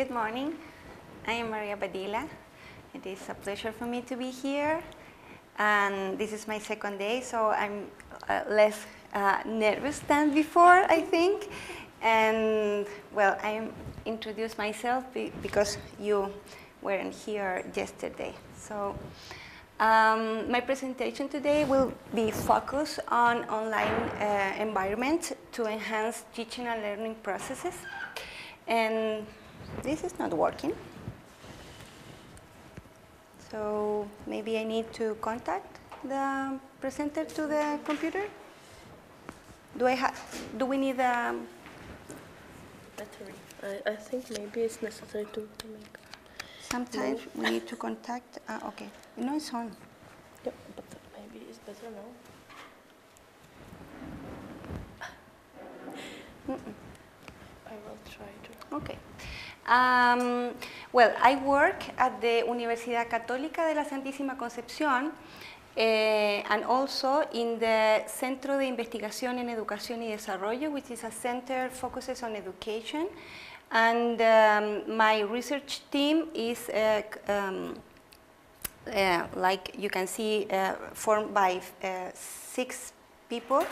Good morning. I am María Badilla. It is a pleasure for me to be here. And this is my second day, so I'm less nervous than before, I think. And well, I introduce myself because you weren't here yesterday. So my presentation today will be focused on online environment to enhance teaching and learning processes. And this is not working. So maybe I need to contact the presenter to the computer. Do we need a battery? I think maybe it's necessary to make. Sometimes we need to contact. Okay, no, it's on. Yeah, but maybe it's better now. I will try to. Okay. Well, I work at the Universidad Católica de la Santísima Concepción and also in the Centro de Investigación en Educación y Desarrollo, which is a center focuses on education. And my research team is, like you can see, formed by 6 people.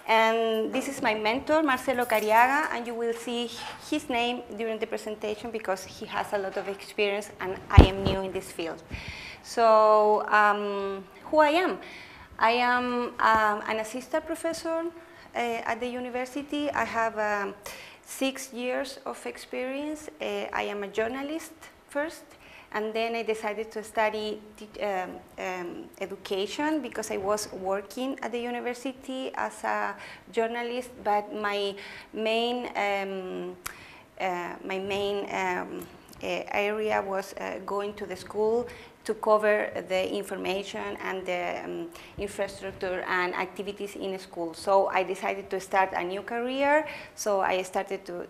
And this is my mentor, Marcelo Cariaga, and you will see his name during the presentation because he has a lot of experience and I am new in this field. So who I am? I am an assistant professor at the university. I have 6 years of experience. I am a journalist first, and then I decided to study education because I was working at the university as a journalist, but my main area was going to the school to cover the information and the infrastructure and activities in school. So I decided to start a new career. So I started to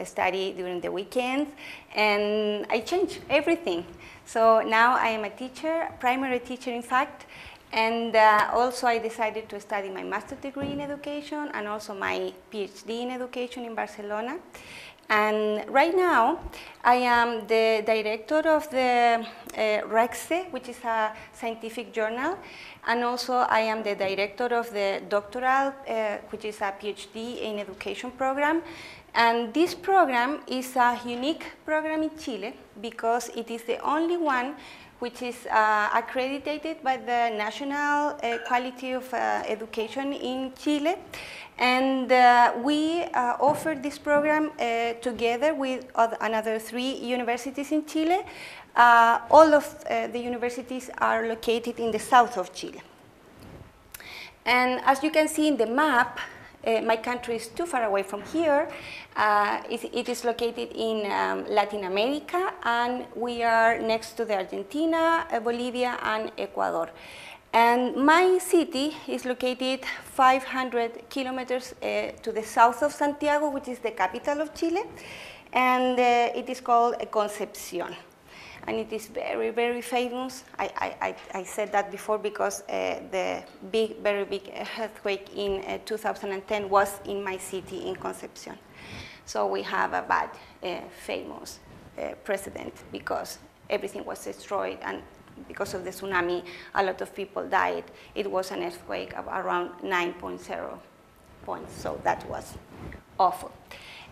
study during the weekends, and I changed everything. So now I am a teacher, primary teacher in fact, and also I decided to study my master's degree in education and also my PhD in education in Barcelona. And right now, I am the director of the REXE, which is a scientific journal, and also I am the director of the doctoral, which is a PhD in education program. And this program is a unique program in Chile because it is the only one which is accredited by the National Quality of Education in Chile. And we offer this program together with another 3 universities in Chile. All of the universities are located in the south of Chile. And as you can see in the map, my country is too far away from here. It is located in Latin America, and we are next to the Argentina, Bolivia, and Ecuador. And my city is located 500 kilometers to the south of Santiago, which is the capital of Chile, and it is called Concepción. And it is very, very famous. I said that before because the very big earthquake in 2010 was in my city, in Concepción. So we have a bad, famous precedent because everything was destroyed, and because of the tsunami, a lot of people died. It was an earthquake of around 9.0 points, so that was awful.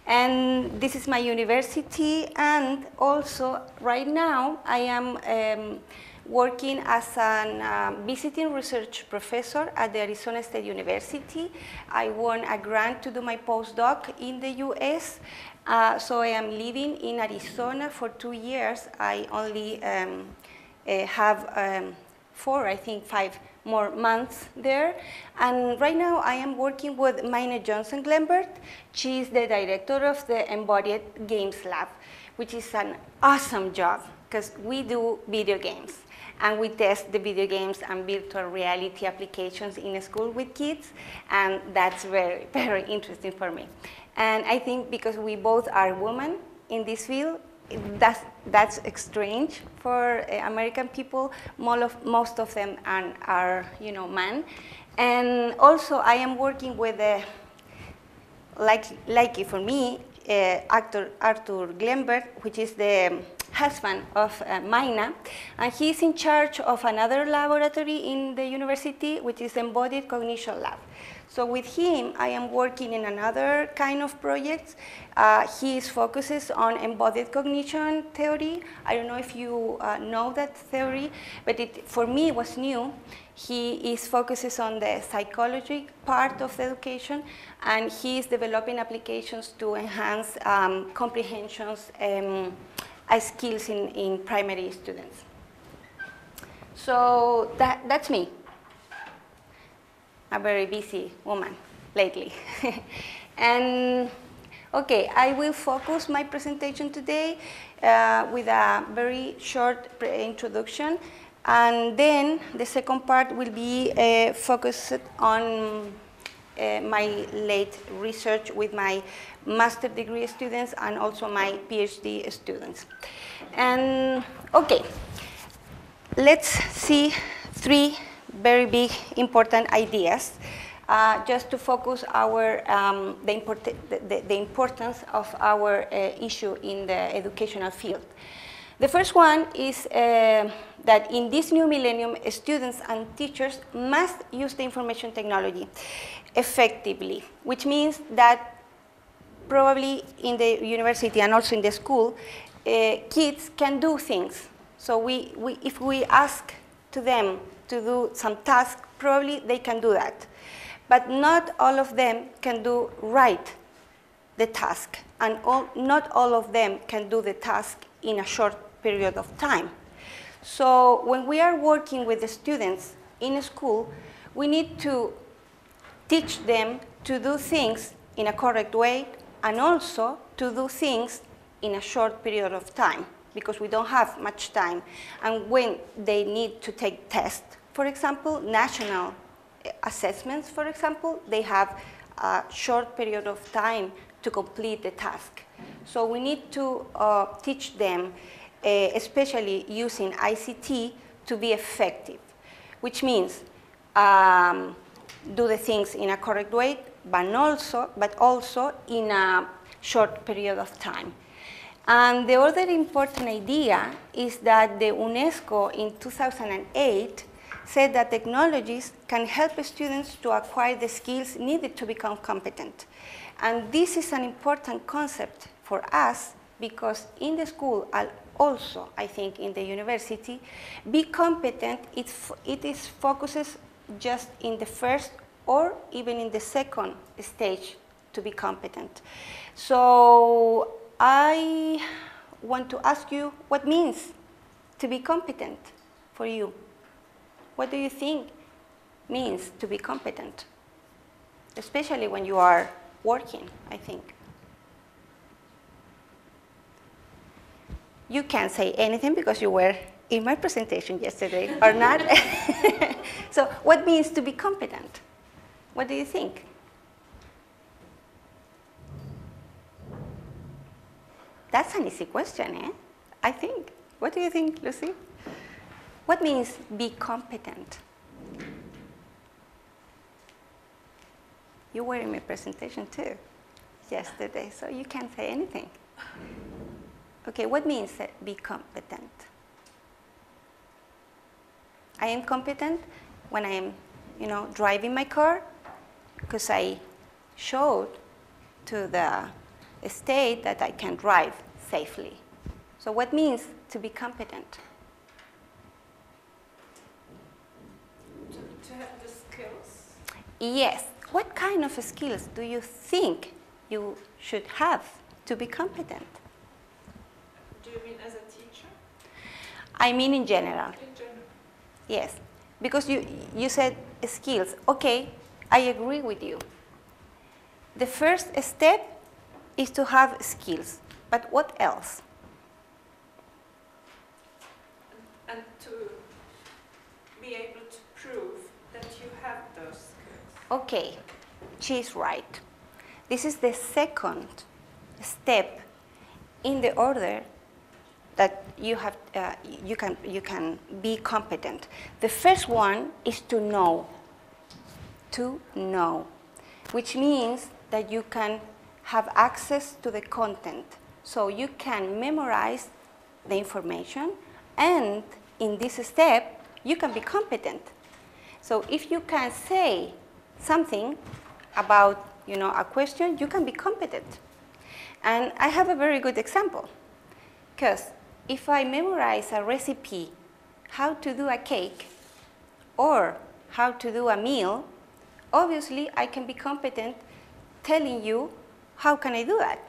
And this is my university, and also right now I am working as a visiting research professor at the Arizona State University. I won a grant to do my postdoc in the US, so I am living in Arizona for 2 years. I only have 4, I think 5 more months there. And right now I am working with Meine Johnson-Glembert. She is the director of the Embodied Games Lab, which is an awesome job because we do video games and we test the video games and virtual reality applications in school with kids, and that's very, very interesting for me. And I think because we both are women in this field, that's strange for American people. Most of them are men. And also I am working with, lucky for me, Arthur Glenberg, which is the husband of Maina, and he's in charge of another laboratory in the university, which is Embodied Cognition Lab. So with him, I am working in another kind of projects. He focuses on embodied cognition theory. I don't know if you know that theory, but for me it was new. He focuses on the psychology part of education, and he is developing applications to enhance comprehensions skills in primary students. So that's me. A very busy woman lately. And okay, I will focus my presentation today with a very short introduction, and then the second part will be focused on my late research with my master's degree students and also my PhD students. And okay, let's see three very big important ideas just to focus our the importance of our issue in the educational field. The first one is that in this new millennium, students and teachers must use the information technology effectively, which means that probably in the university and also in the school, kids can do things. So if we ask to them to do some task, probably they can do that. But not all of them can do right the task, and not all of them can do the task in a short period of time. So when we are working with the students in a school, we need to teach them to do things in a correct way and also to do things in a short period of time, because we don't have much time. And when they need to take tests, for example, national assessments, for example, they have a short period of time to complete the task. So we need to teach them, especially using ICT, to be effective, which means do the things in a correct way, but also in a short period of time. And the other important idea is that the UNESCO in 2008 said that technologies can help students to acquire the skills needed to become competent. And this is an important concept for us because in the school and also, I think, in the university, be competent, it focuses just in the first or even in the second stage to be competent. So I want to ask you what means to be competent for you. What do you think means to be competent? Especially when you are working, I think. You can't say anything because you were in my presentation yesterday, or not. So what means to be competent? What do you think? That's an easy question, eh? I think. What do you think, Lucy? What means be competent? You were in my presentation too yesterday, so you can't say anything. Okay, what means be competent? I am competent when I am, driving my car because I showed to the state that I can drive safely. So what means to be competent? To have the skills? Yes. What kind of skills do you think you should have to be competent? Do you mean as a teacher? I mean in general. In general. Yes. Because you said skills. Okay, I agree with you. The first step is to have skills. But what else? And to be able to prove that you have those skills. Okay, she's right. This is the second step in the order that you can be competent. The first one is to know, which means that you can have access to the content. So you can memorize the information, and in this step, you can be competent. So if you can say something about a question, you can be competent. And I have a very good example, because if I memorize a recipe, how to do a cake, or how to do a meal, obviously I can be competent telling you how can I do that.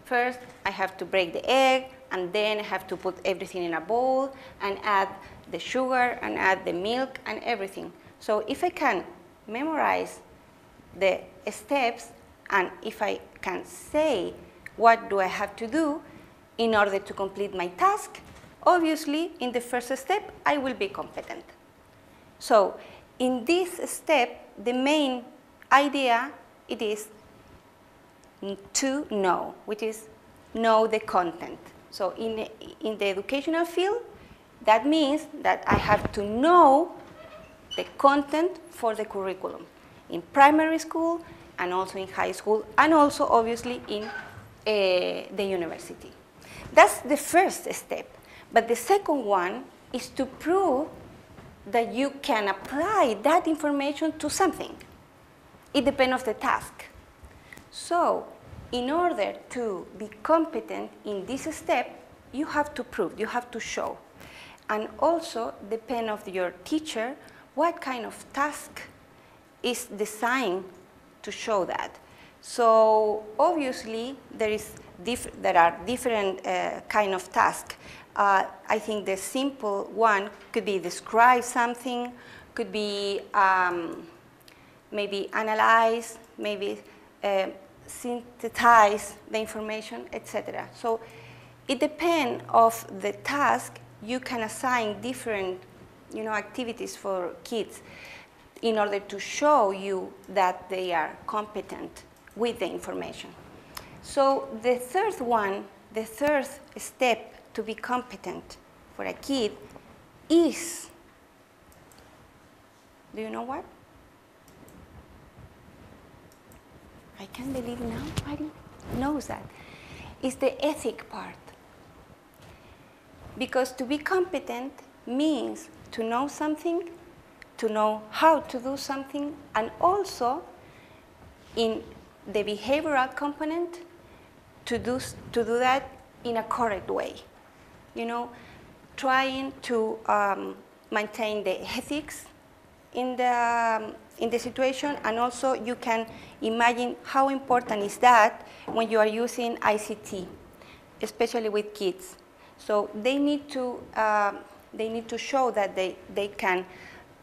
First, I have to break the egg, and then I have to put everything in a bowl and add the sugar and add the milk and everything. So if I can memorize the steps, and if I can say what do I have to do in order to complete my task, obviously in the first step I will be competent. So in this step, the main idea it is to know, which is know the content. So in the educational field, that means that I have to know the content for the curriculum in primary school, and also in high school, and also obviously in the university. That's the first step. But the second one is to prove that you can apply that information to something. It depends on the task. So in order to be competent in this step, you have to prove, you have to show. And also depend on your teacher what kind of task is designed to show that. So obviously there are different kind of tasks. I think the simple one could be describe something, could be maybe analyze, maybe synthesize the information, etc. So it depends of the task. You can assign different activities for kids in order to show you that they are competent with the information. So the third one, the third step to be competent for a kid is, do you know what? I can't believe nobody knows that. It's the ethic part. Because to be competent means to know something, to know how to do something, and also in the behavioral component to do that in a correct way. Trying to maintain the ethics in the situation, and also you can imagine how important is that when you are using ICT, especially with kids. So they need to show that they can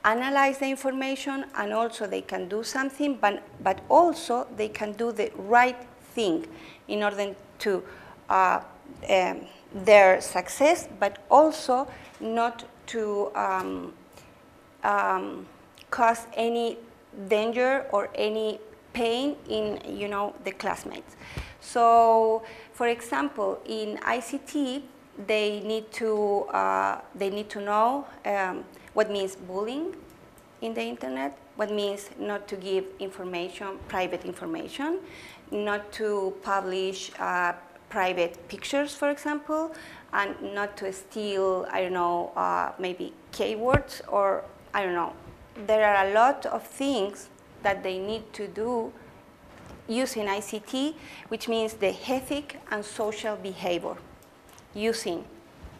analyze the information, and also they can do something, but also they can do the right thing in order to their success, but also not to cause any danger or any pain in the classmates. So, for example, in ICT, they need to know what means bullying in the internet, what means not to give information, private information, not to publish private pictures, for example, and not to steal, I don't know, maybe keywords, or I don't know. There are a lot of things that they need to do using ICT, which means the ethic and social behavior using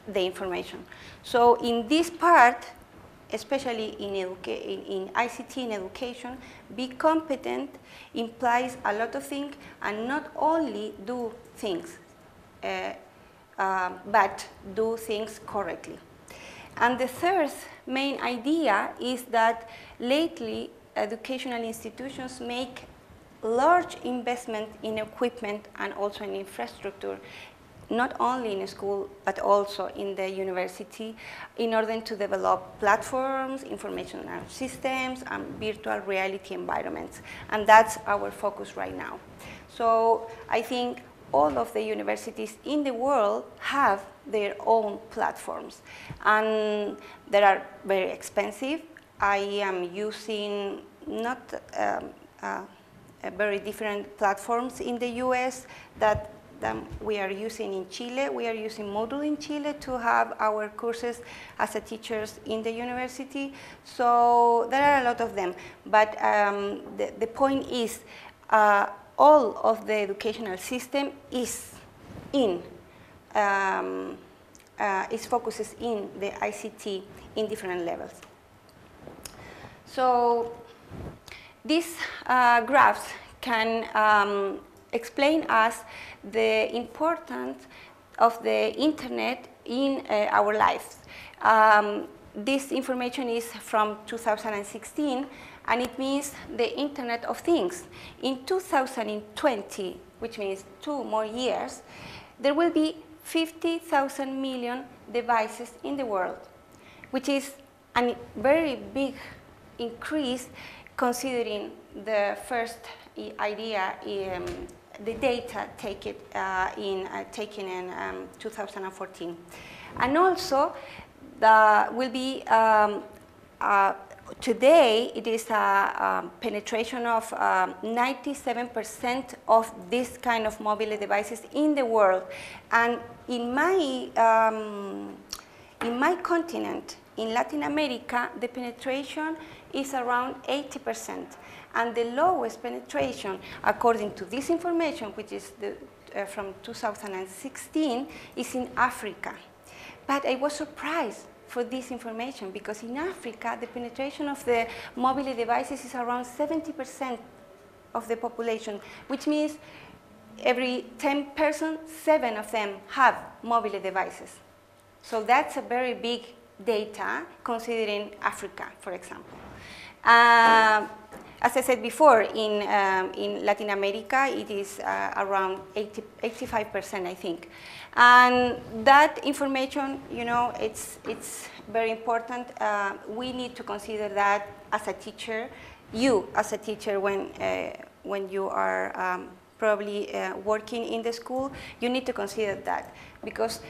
the information. So in this part, especially in ICT in education, be competent implies a lot of things, and not only do things, but do things correctly. And the third main idea is that lately educational institutions make large investment in equipment and also in infrastructure, not only in school, but also in the university, in order to develop platforms, informational systems, and virtual reality environments. And that's our focus right now. So I think all of the universities in the world have their own platforms, and they are very expensive. I am using not very different platforms in the US that we are using in Chile. We are using Moodle in Chile to have our courses as a teachers in the university. So there are a lot of them. But the point is, all of the educational system is its focuses in the ICT in different levels. So these graphs can explain us the importance of the internet in our lives. This information is from 2016, and it means the Internet of Things. In 2020, which means 2 more years, there will be 50,000 million devices in the world, which is a very big increase considering the first idea, the data taken in 2014. And also, will be today it is a penetration of 97% of this kind of mobile devices in the world. And in my continent, in Latin America, the penetration is around 80%. And the lowest penetration, according to this information, which is from 2016, is in Africa. But I was surprised for this information, because in Africa, the penetration of the mobile devices is around 70% of the population, which means every 10 persons, 7 of them have mobile devices. So that's a very big data, considering Africa, for example. As I said before, in Latin America, it is around 85%, I think. And that information, you know, it's very important. We need to consider that as a teacher. You, as a teacher, when you are probably working in the school, you need to consider that, because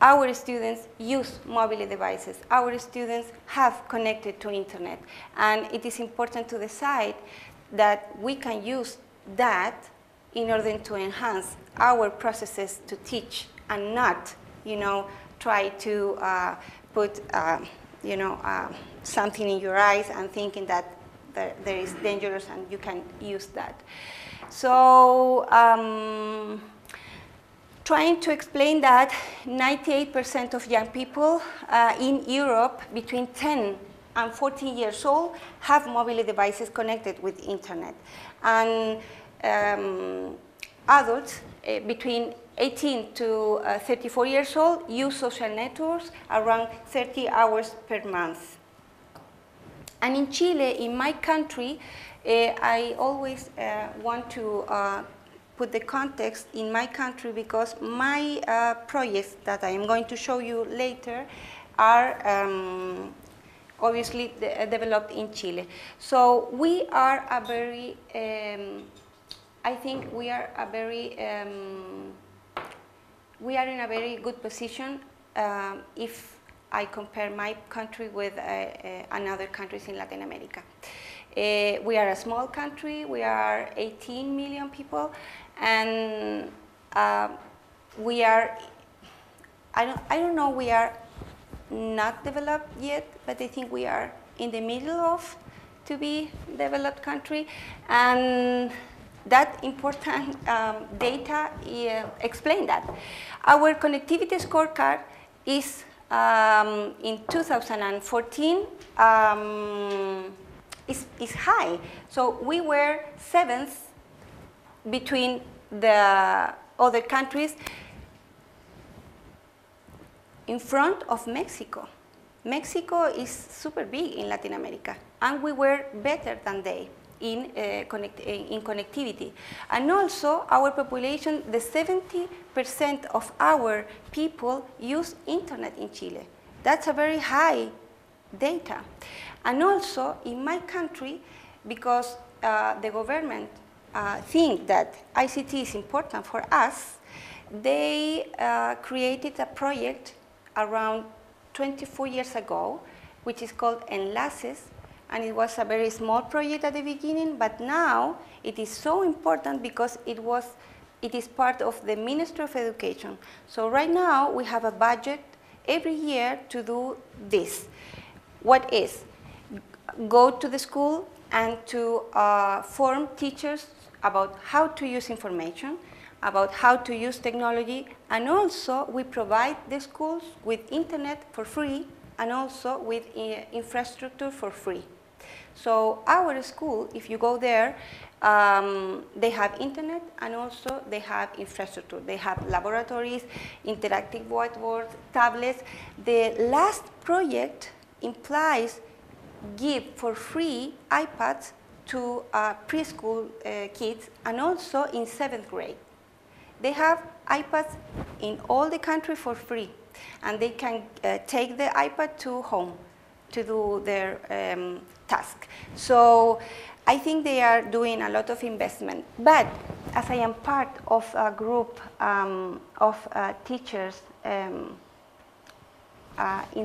our students use mobile devices. Our students have connected to internet. And it is important to decide that we can use that in order to enhance our processes to teach, and not, you know, try to put, you know, something in your eyes and thinking that there is dangerous and you can use that. So, trying to explain that 98% of young people in Europe between 10 and 14 years old have mobile devices connected with internet. And adults between 18 to 34 years old use social networks around 30 hours per month. And in Chile, in my country, I always want to put the context in my country, because my projects that I am going to show you later are obviously developed in Chile. So we are a very, I think we are a very, we are in a very good position if I compare my country with another countries in Latin America. We are a small country. We are 18 million people, and we are, I don't know, we are not developed yet, but I think we are in the middle of to be developed country. And that important data explain that. Our connectivity scorecard is in 2014 is high. So we were 7th between the other countries, in front of Mexico. Mexico is super big in Latin America, and we were better than they in connectivity. And also our population, the 70% of our people use internet in Chile. That's a very high data. And also in my country, because the government think that ICT is important for us, they created a project around 24 years ago, which is called Enlaces, and it was a very small project at the beginning, but now it is so important because it is part of the Ministry of Education. So right now we have a budget every year to do this. What is? Go to the school and to form teachers about how to use information, about how to use technology, and also we provide the schools with internet for free and also with infrastructure for free. So our school, if you go there, they have internet and also they have infrastructure. They have laboratories, interactive whiteboards, tablets. The last project implies give for free iPads to preschool kids and also in 7th grade. They have iPads in all the country for free, and they can take the iPad to home to do their task. So I think they are doing a lot of investment. But as I am part of a group of teachers in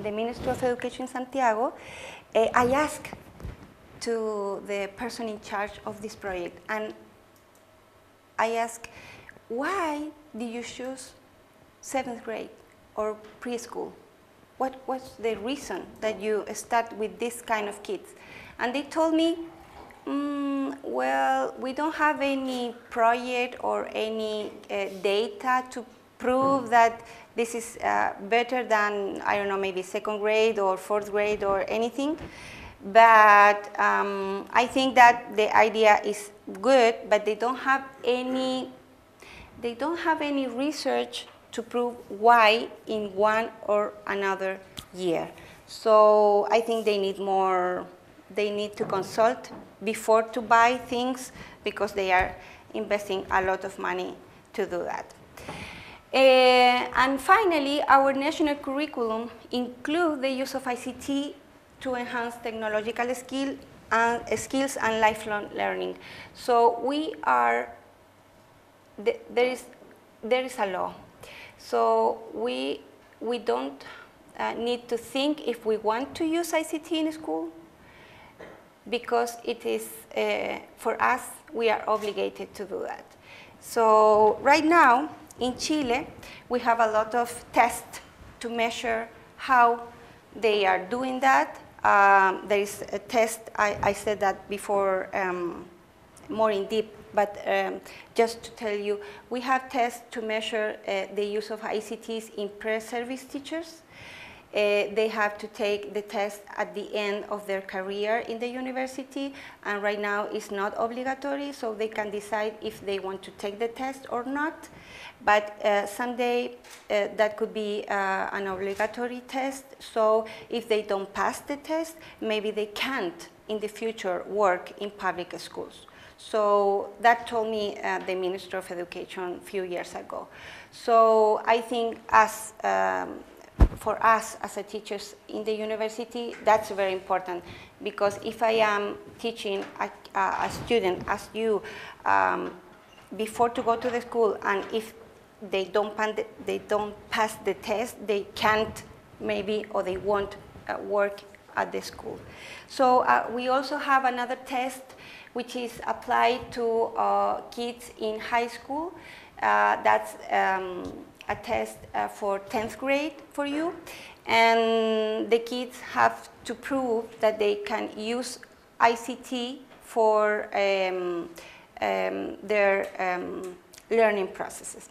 the Ministry of Education in Santiago, I asked to the person in charge of this project, and I asked, why did you choose 7th grade or preschool? What's the reason that you start with this kind of kids? And they told me, well, we don't have any project or any data to prove that this is better than, I don't know, maybe 2nd grade or 4th grade or anything. But I think that the idea is good, but they don't have any research to prove why in one or another year. So I think they need more, they need to consult before to buy things because they are investing a lot of money to do that. And finally, our national curriculum includes the use of ICT to enhance technological skills and lifelong learning. So we are, there is a law. So we don't need to think if we want to use ICT in school, because it is, for us, we are obligated to do that. So right now, in Chile, we have a lot of tests to measure how they are doing that. There is a test, I said that before more in depth, but just to tell you, we have tests to measure the use of ICTs in pre-service teachers. They have to take the test at the end of their career in the university, and right now it's not obligatory, so they can decide if they want to take the test or not. But someday that could be an obligatory test, so if they don't pass the test, maybe they can't in the future work in public schools. So that told me the Minister of Education a few years ago. So I think as for us as a teachers in the university, that's very important, because if I am teaching a student as you before to go to the school, and if they don't pass the test, they can't maybe, or they won't work at the school. So we also have another test which is applied to kids in high school. That's a test for 10th grade for you, and the kids have to prove that they can use ICT for their learning processes.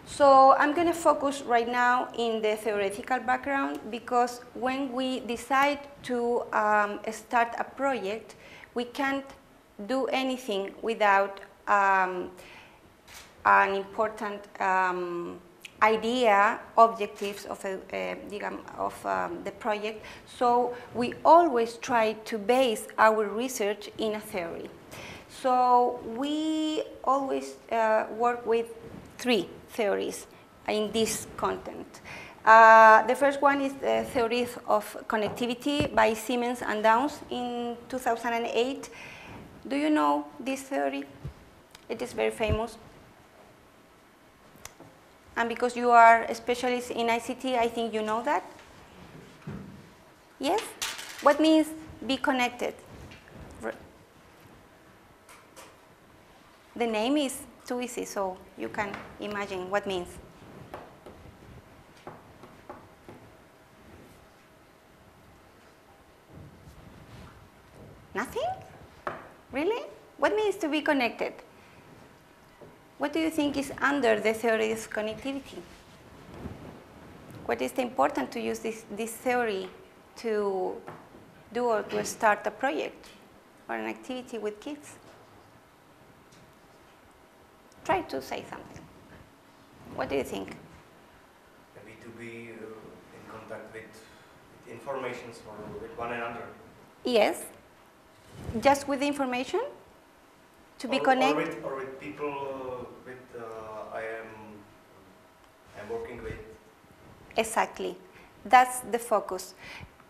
So I'm going to focus right now in the theoretical background, because when we decide to start a project, we can't do anything without an important idea, objectives of the project. So we always try to base our research in a theory. So we always work with 3 theories in this content. The first one is the theory of connectivity by Siemens and Downs in 2008. Do you know this theory? It is very famous. And because you are a specialist in ICT, I think you know that. Yes? What means be connected. The name is too easy, so you can imagine what it means. Nothing? Really? What means to be connected? What do you think is under the theory of connectivity? What is important to use this theory to do or to start a project or an activity with kids? Try to say something. What do you think? Maybe to be in contact with information or with one another. Yes. Just with information? To be connected? Or with people I'm working with. Exactly. That's the focus.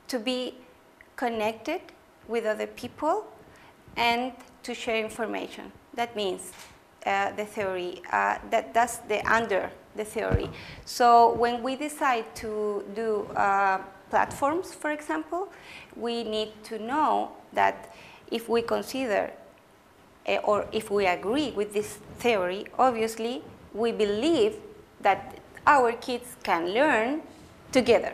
To be connected with other people and to share information. That means the theory. That's under the theory. So when we decide to do platforms, for example, we need to know that if we consider or if we agree with this theory, obviously we believe that our kids can learn together.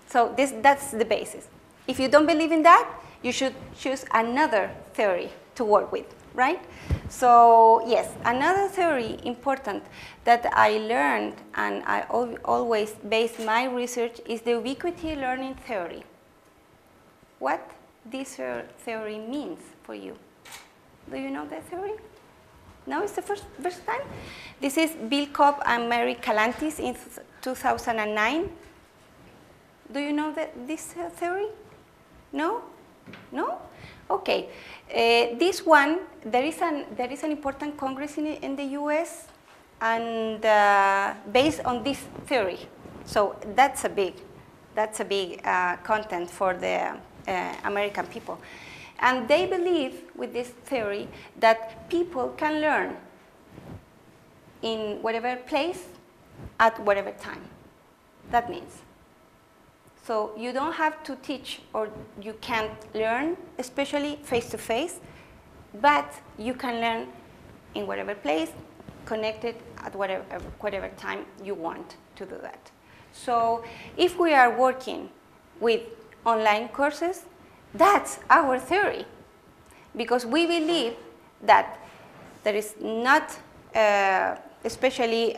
So that's the basis. If you don't believe in that, you should choose another theory to work with, right? So yes, another theory important that I learned and I always base my research is the ubiquity learning theory. What this theory means for you. Do you know that theory? No, it's the first time? This is Bill Cobb and Mary Calantis in 2009. Do you know this theory? No? No? Okay. This one, there is an important congress in the US and based on this theory. So that's a big content for the American people. And they believe with this theory that people can learn in whatever place at whatever time. That means. So you don't have to teach or you can't learn, especially face-to-face, but you can learn in whatever place, connected at whatever time you want to do that. So if we are working with online courses, that's our theory, because we believe that there is not especially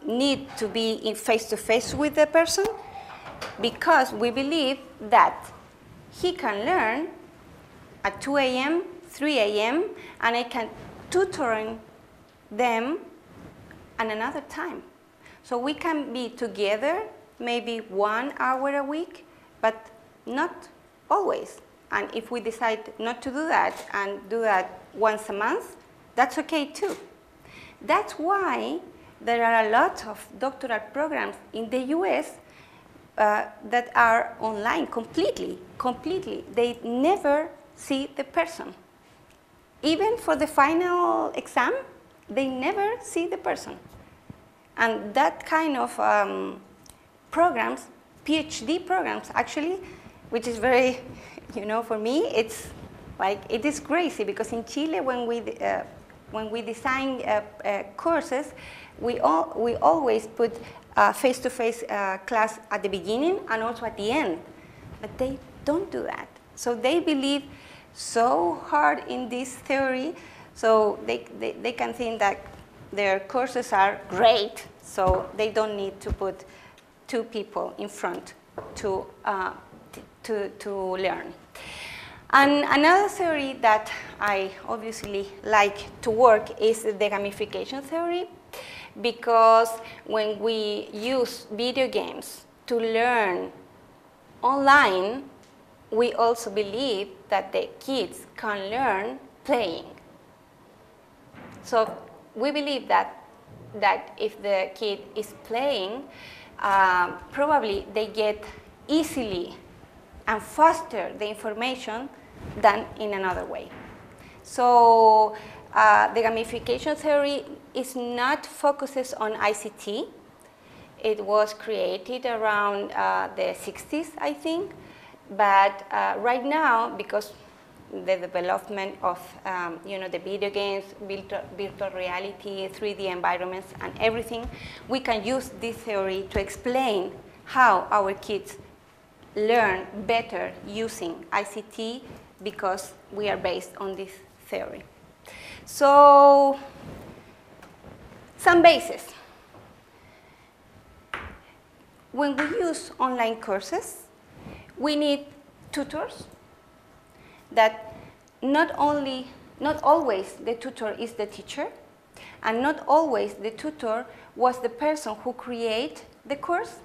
need to be in face-to-face with the person, because we believe that he can learn at 2 a.m., 3 a.m., and I can tutor them at another time. So we can be together maybe 1 hour a week, but not always. And if we decide not to do that and do that once a month, that's okay too. That's why there are a lot of doctoral programs in the US that are online completely. They never see the person. Even for the final exam, they never see the person. And that kind of programs, PhD programs actually, which is very, for me, it's like, it is crazy, because in Chile, when we design courses, we always put face-to-face class at the beginning and also at the end, but they don't do that. So they believe so hard in this theory, so they can think that their courses are great, so they don't need to put 2 people in front to learn. And another theory that I obviously like to work is the gamification theory, because when we use video games to learn online, we also believe that the kids can learn playing. So we believe that if the kid is playing, probably they get easily and faster the information than in another way. So the gamification theory is not focuses on ICT. It was created around the 60s, I think, But right now, because the development of the video games, virtual reality, 3D environments, and everything, we can use this theory to explain how our kids learn better using ICT, because we are based on this theory. So, some basis. When we use online courses, we need tutors that not always the tutor is the teacher, and not always the tutor was the person who created the course.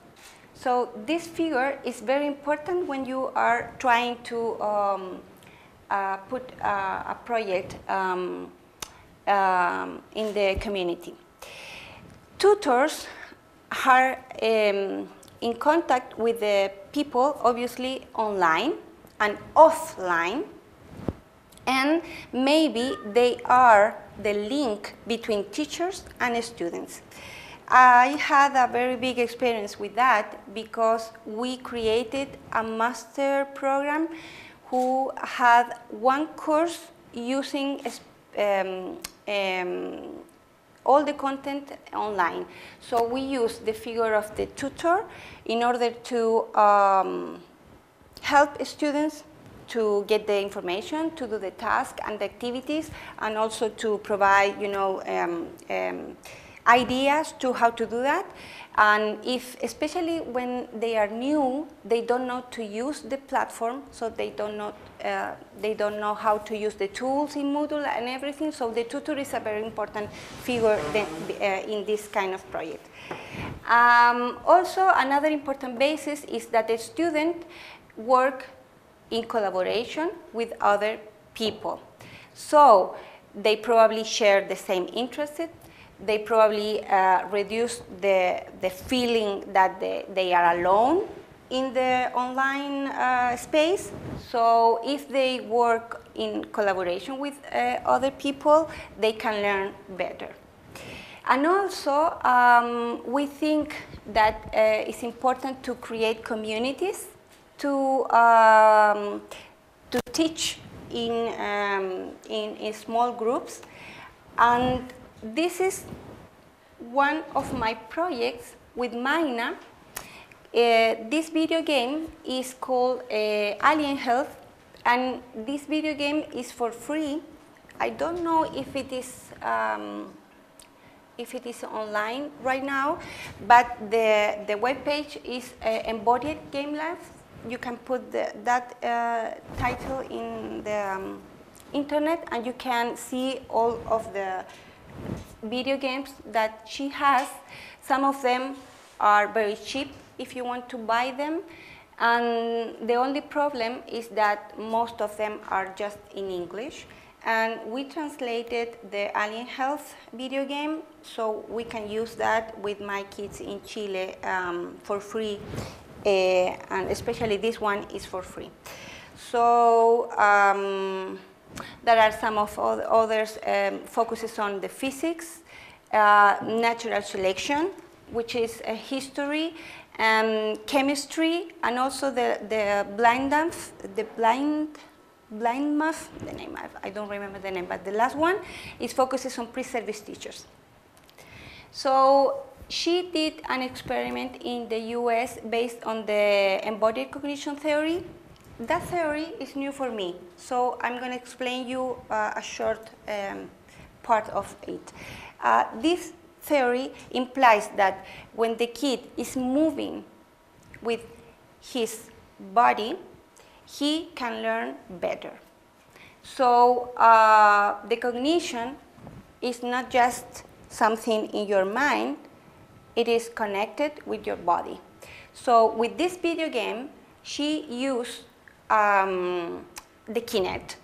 So this figure is very important when you are trying to put a project in the community. Tutors are in contact with the people, obviously online and offline, and maybe they are the link between teachers and students. I had a very big experience with that because we created a master program who had one course using all the content online. So we use the figure of the tutor in order to help students to get the information, to do the task and the activities, and also to provide, ideas to how to do that. And especially when they are new, they don't know to use the platform, so they don't know how to use the tools in Moodle and everything. So the tutor is a very important figure in this kind of project. Also, another important basis is that the student work in collaboration with other people. So they probably share the same interests. They probably reduce the feeling that they are alone in the online space. So if they work in collaboration with other people, they can learn better. And also, we think that it's important to create communities to teach in small groups. And this is one of my projects with Maina. This video game is called Alien Health, and this video game is for free. I don't know if it is online right now, but the web page is Embodied Game Labs. You can put that title in the internet, and you can see all of the video games that she has. Some of them are very cheap if you want to buy them, and the only problem is that most of them are just in English. And we translated the Alien Health video game, so we can use that with my kids in Chile for free, and especially this one is for free. So there are some of others focuses on the physics, natural selection, which is a history, chemistry, and also the blind math, the name, I don't remember the name, but the last one is focuses on pre-service teachers. So she did an experiment in the US based on the embodied cognition theory. That theory is new for me, so I'm going to explain you a short part of it. This theory implies that when the kid is moving with his body, he can learn better. So the cognition is not just something in your mind, it is connected with your body. So with this video game, she used the Kinect,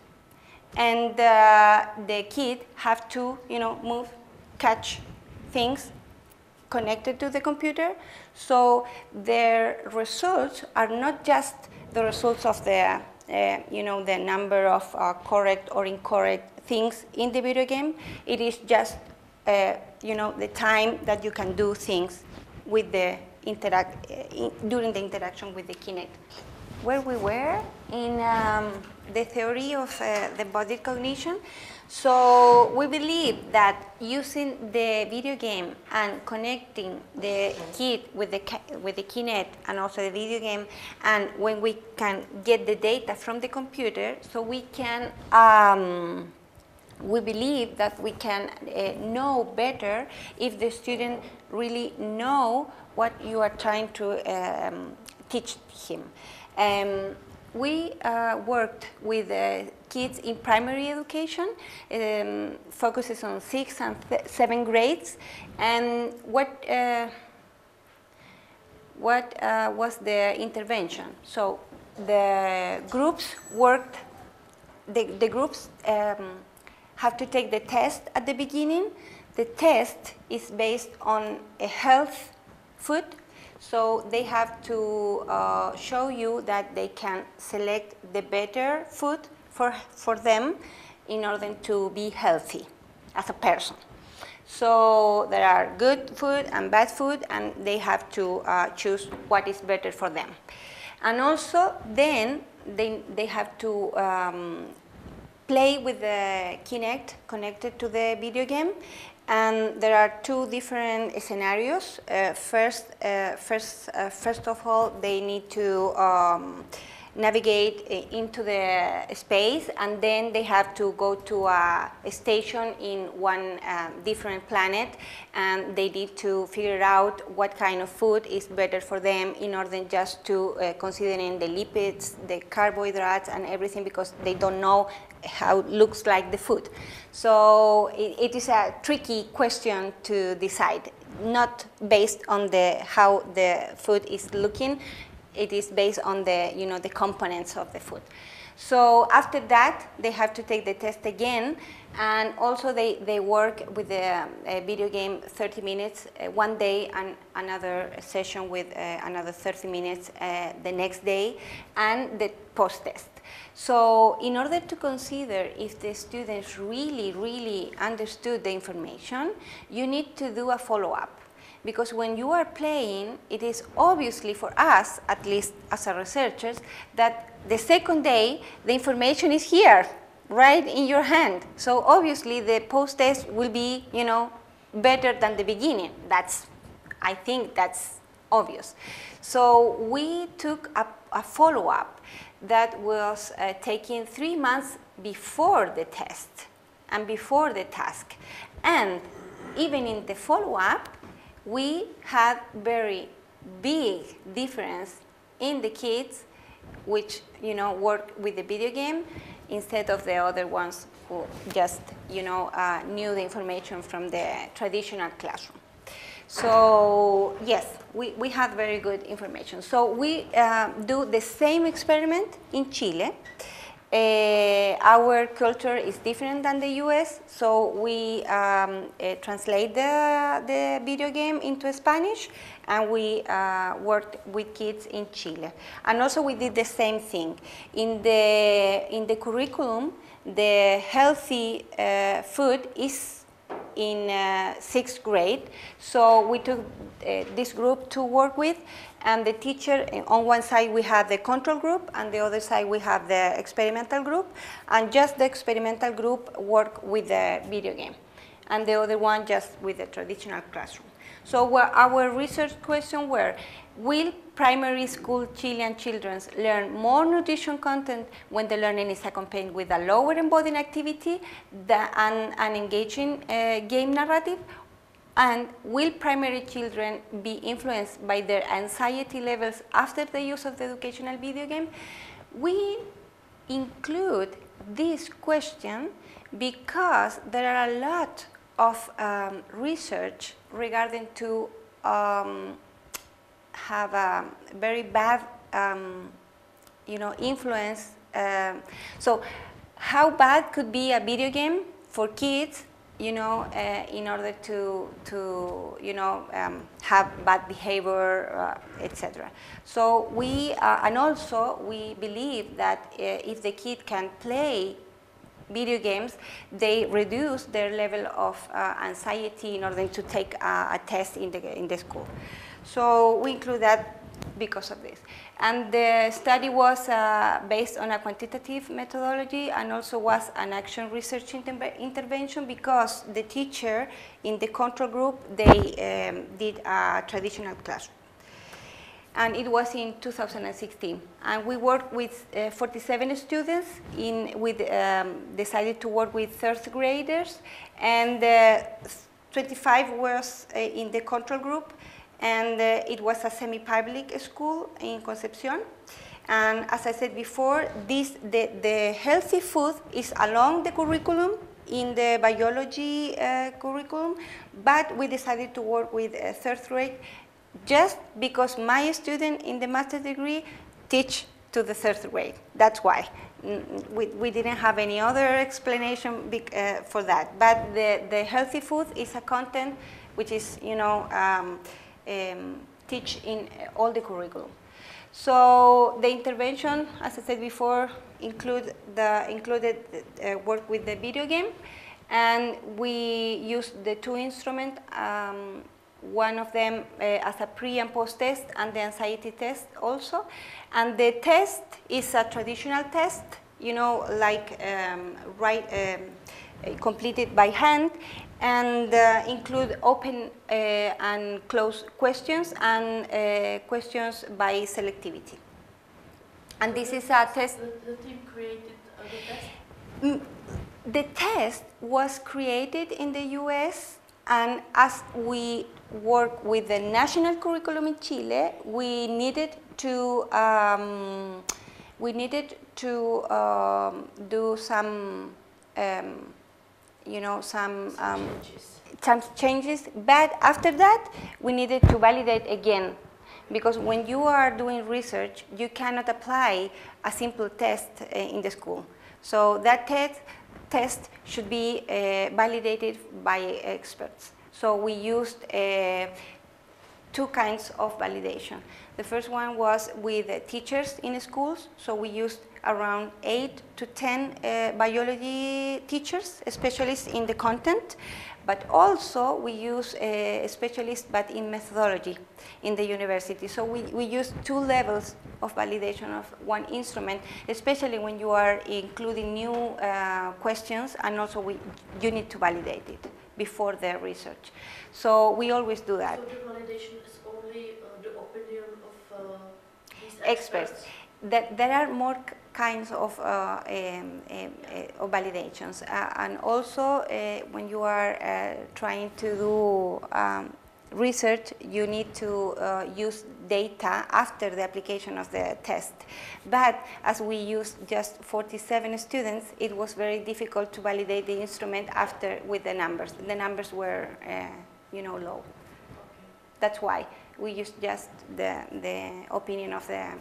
and the kid have to, move, catch things connected to the computer. So their results are not just the results of the, the number of correct or incorrect things in the video game. It is just, the time that you can do things with the during the interaction with the Kinect. where we were in the theory of the embodied cognition. So we believe that using the video game and connecting the kid with the Kinect and also the video game, and when we can get the data from the computer, so we can, we believe that we can know better if the student really know what you are trying to teach him. We worked with kids in primary education, focuses on 6th and 7th grades, and what was the intervention? So the groups worked, the groups have to take the test at the beginning. The test is based on a health food. So they have to show you that they can select the better food for them in order to be healthy as a person. So there are good food and bad food, and they have to choose what is better for them. And also then they have to play with the Kinect connected to the video game. And there are two different scenarios. First of all, they need to navigate into the space, and then they have to go to a station in one different planet, and they need to figure out what kind of food is better for them in order just to considering the lipids, the carbohydrates, and everything, because they don't know how it looks like the food. So it is a tricky question to decide, not based on how the food is looking. It is based on the, the components of the food. So after that, they have to take the test again, and also they work with the video game 30 minutes one day, and another session with another 30 minutes the next day, and the post-test. So in order to consider if the students really understood the information, you need to do a follow-up. Because when you are playing, it is obviously for us, at least as a researchers, that the second day, the information is here, right in your hand. So obviously the post-test will be, better than the beginning. I think that's obvious. So we took a follow-up that was taken 3 months before the test and before the task. And even in the follow-up, we had very big difference in the kids which, worked with the video game instead of the other ones who just, knew the information from the traditional classroom. So yes, we had very good information. So we do the same experiment in Chile. Our culture is different than the US, so we translate the video game into Spanish, and we worked with kids in Chile. And also we did the same thing. In the curriculum, the healthy food is in 6th grade, so we took this group to work with, and the teacher, on one side we have the control group, and the other side we have the experimental group, and just the experimental group work with the video game, and the other one just with the traditional classroom. So our research question were, will primary school Chilean children learn more nutrition content when the learning is accompanied with a lower embodied activity and an engaging game narrative? And will primary children be influenced by their anxiety levels after the use of the educational video game? We include this question because there are a lot of research regarding to have a very bad, influence. So how bad could be a video game for kids, in order to have bad behavior, etc. So we, and also we believe that if the kid can play video games, they reduce their level of anxiety in order to take a test in the school. So we include because of this. And the study was based on a quantitative methodology and also was an action research intervention because the teacher in the control group, they did a traditional classroom. And it was in 2016. And we worked with 47 students. We decided to work with third graders, and 25 was in the control group, and it was a semi-public school in Concepcion. And as I said before, the healthy food is along the curriculum in the biology curriculum, but we decided to work with third grade just because my student in the master's degree teach to the third grade. That's why. We didn't have any other explanation for that. But the healthy food is a content which is, you know, teach in all the curriculum. So the intervention, as I said before, included work with the video game, and we used the two instruments. One of them as a pre and post test, and the anxiety test also. And the test is a traditional test, you know, like completed by hand, and include open and closed questions and questions by selectivity. And this is a test. The team created the test? The test was created in the US, and as we work with the national curriculum in Chile, we needed to do some you know, some changes. But after that, we needed to validate again, because when you are doing research, you cannot apply a simple test in the school. So that test should be validated by experts. So we used two kinds of validation. The first one was with teachers in schools. So we used around 8 to 10 biology teachers, specialists in the content. But also we use specialists but in methodology in the university. So we use two levels of validation of one instrument, especially when you are including new questions, and also you need to validate it before the research. So we always do that. So the validation is only the opinion of these experts. There are more kinds of validations, and also when you are trying to do research, you need to use data after the application of the test. But as we used just 47 students, it was very difficult to validate the instrument after with the numbers. The numbers were, you know, low. That's why we used just the opinion of the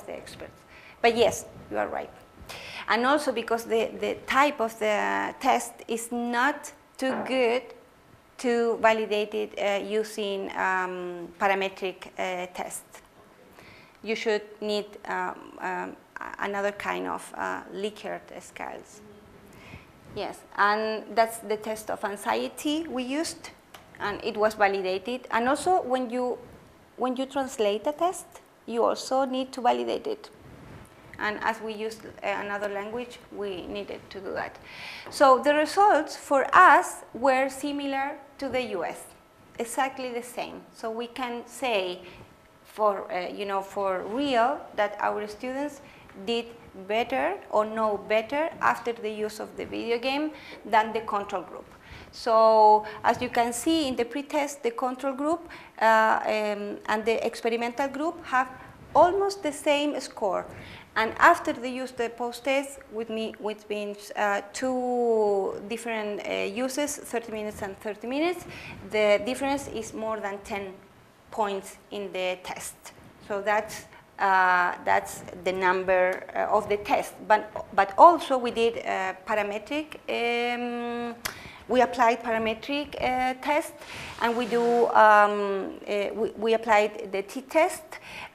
experts. But yes, you are right. And also because the type of the test is not too good to validate it using parametric test. You should need another kind of Likert scales. Yes, and that's the test of anxiety we used, and it was validated. And also when you translate a test, you also need to validate it. And as we used another language, we needed to do that. So the results for us were similar to the US, exactly the same. So we can say for real that our students did better or know better after the use of the video game than the control group. So as you can see in the pretest, the control group and the experimental group have almost the same score. And after they use the post-test, which means two different uses, 30 minutes and 30 minutes, the difference is more than 10 points in the test. So that's the number of the test. But also we did parametric. We applied parametric test, and we applied the t-test,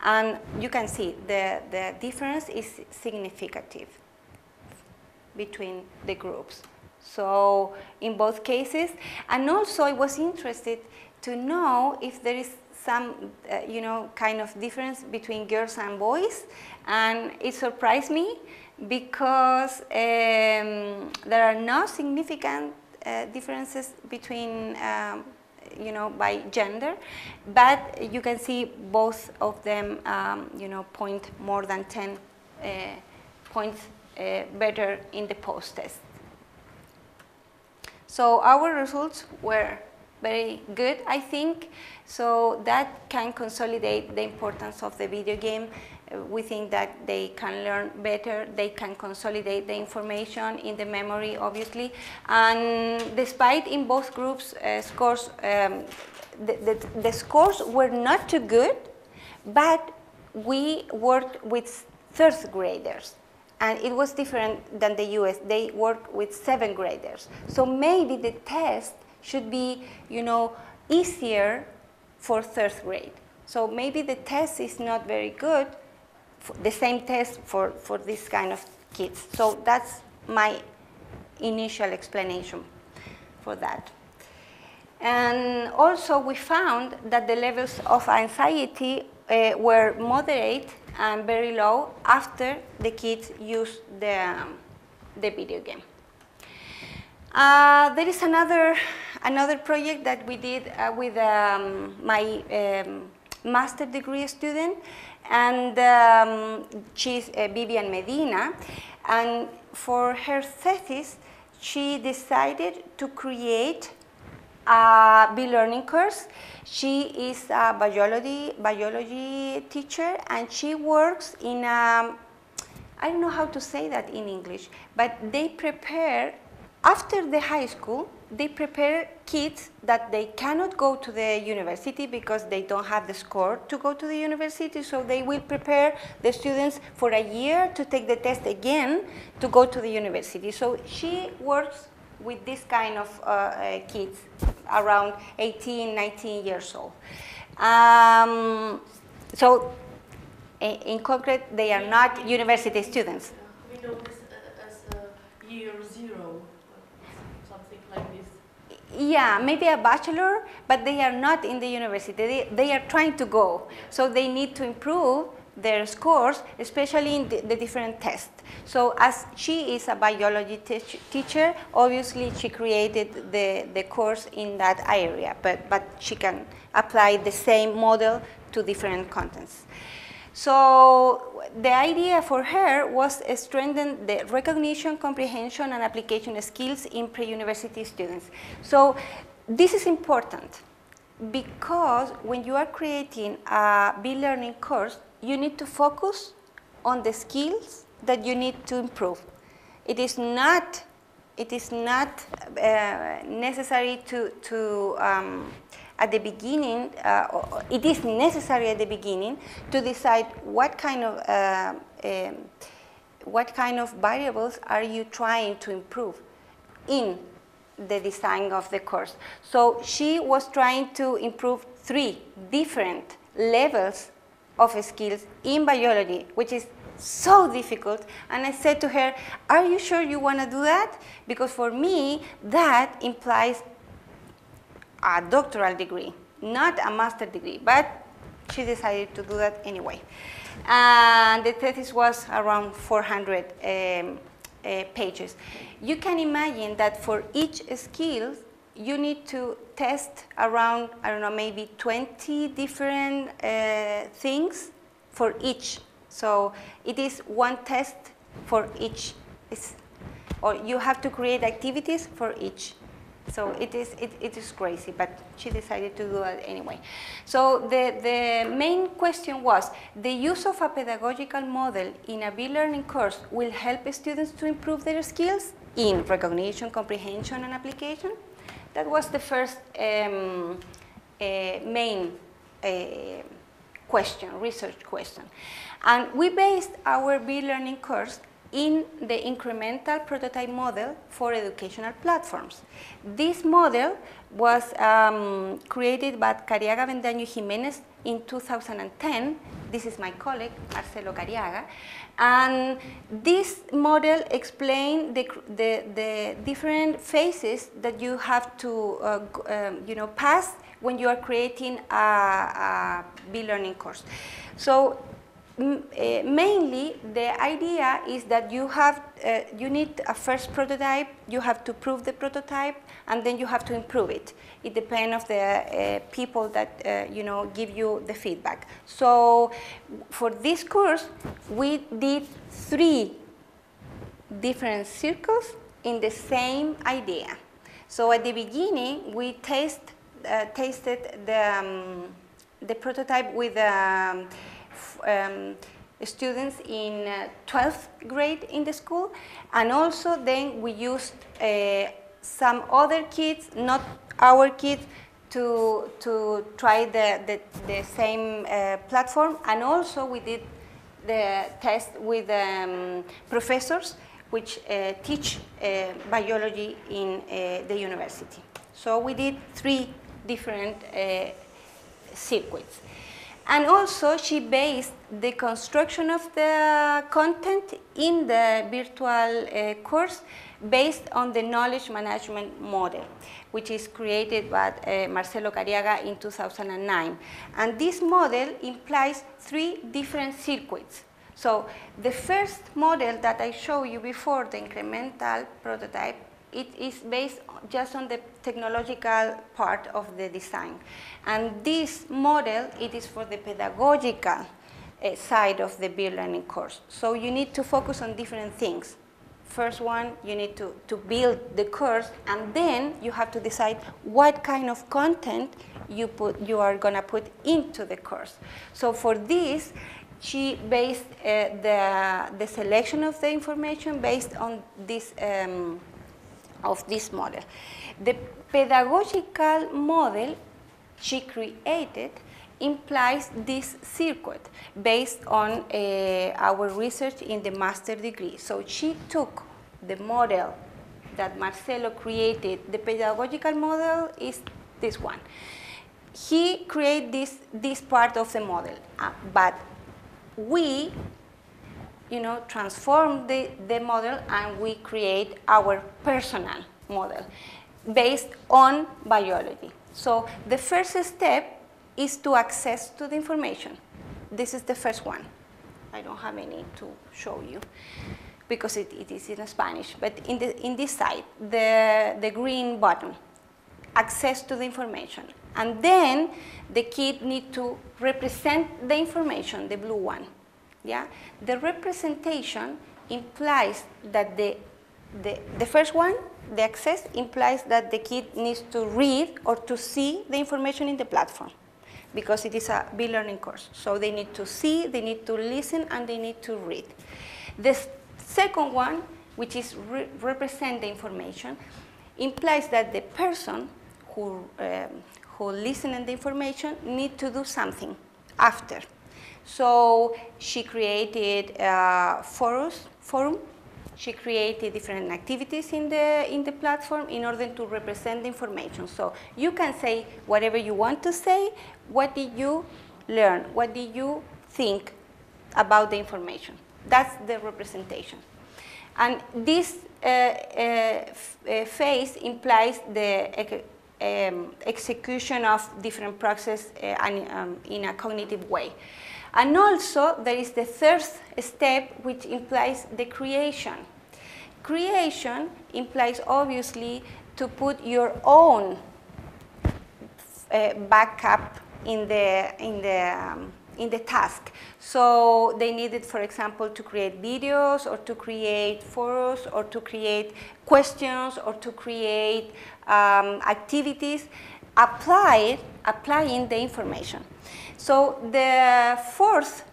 and you can see the difference is significant between the groups. So in both cases, and also I was interested to know if there is some, you know, kind of difference between girls and boys, and it surprised me because there are no significant differences between, you know, by gender, but you can see both of them, you know, point more than 10 points better in the post-test. So our results were very good, I think. So that can consolidate the importance of the video game. We think that they can learn better, they can consolidate the information in the memory, obviously. And despite in both groups scores, the scores were not too good, but we worked with third graders. And it was different than the US. They worked with 7th graders. So maybe the test should be, you know, easier for 3rd grade. So maybe the test is not very good, the same test for this kind of kids. So that's my initial explanation for that. And also we found that the levels of anxiety were moderate and very low after the kids used the video game. There is another project that we did with my master degree student, and she's Vivian Medina, and for her thesis she decided to create a B-learning course. She is a biology teacher, and she works in a, I don't know how to say that in English, but they prepare, after the high school, they prepare kids that they cannot go to the university because they don't have the score to go to the university, so they will prepare the students for a year to take the test again to go to the university. So she works with this kind of kids around 18, 19 years old. So in concrete, they are not university students. We know this as year 0, something like this. Yeah, maybe a bachelor, but they are not in the university. They are trying to go, so they need to improve their scores, especially in the different tests. So as she is a biology teacher, obviously she created the course in that area, but she can apply the same model to different contents. So the idea for her was to strengthen the recognition, comprehension, and application skills in pre-university students. So this is important because when you are creating a B-learning course, you need to focus on the skills that you need to improve. It is not necessary to at the beginning, it is necessary at the beginning to decide what kind of variables are you trying to improve in the design of the course. So she was trying to improve 3 different levels of skills in biology, which is so difficult. And I said to her, are you sure you want to do that? Because for me, that implies a doctoral degree, not a master degree, but she decided to do that anyway. And the thesis was around 400 pages. You can imagine that for each skill, you need to test around, I don't know, maybe 20 different things for each. So it is one test for each, or you have to create activities for each. So it is crazy, but she decided to do that anyway. So the main question was, the use of a pedagogical model in a B-learning course will help students to improve their skills in recognition, comprehension, and application? That was the first main question, research question. And we based our B-learning course in the incremental prototype model for educational platforms. This model was created by Cariaga Vendaño Jiménez in 2010. This is my colleague, Marcelo Cariaga. And this model explains the different phases that you have to pass when you are creating a B-learning course. So mainly, the idea is that you need a first prototype, you have to prove the prototype, and then you have to improve it. It depends on the people that give you the feedback. So for this course, we did 3 different circles in the same idea. So at the beginning, we tasted the prototype with students in 12th grade in the school, and also then we used some other kids, not our kids, to try the same platform, and also we did the test with professors which teach biology in the university. So we did 3 different circuits. And also, she based the construction of the content in the virtual course based on the knowledge management model, which is created by Marcelo Cariaga in 2009. And this model implies 3 different circuits. So the first model that I showed you before, the incremental prototype, it is based just on the technological part of the design. And this model, it is for the pedagogical side of the B-learning course. So you need to focus on different things. First one, you need to build the course, and then you have to decide what kind of content you are going to put into the course. So for this, she based the selection of the information based on this of this model. The pedagogical model she created implies this circuit based on our research in the master degree. So she took the model that Marcelo created. The pedagogical model is this one. He created this part of the model, but we transform the model, and we create our personal model based on biology. So the first step is to access to the information. This is the first one. I don't have any to show you because it is in Spanish, but in this side, the green button, access to the information. And then the kid needs to represent the information, the blue one. Yeah? The representation implies that the first one, the access, implies that the kid needs to read or to see the information in the platform, because it is a B-learning course. So they need to see, they need to listen, and they need to read. The second one, which is represent the information, implies that the person who listens to the information needs to do something after. So she created a forum. She created different activities in the platform in order to represent the information. So you can say whatever you want to say. What did you learn? What did you think about the information? That's the representation. And this phase implies the execution of different processes in a cognitive way. And also, there is the third step, which implies the creation. Creation implies, obviously, to put your own backup in the task. So they needed, for example, to create videos, or to create forums, or to create questions, or to create activities, applying the information. So the fourth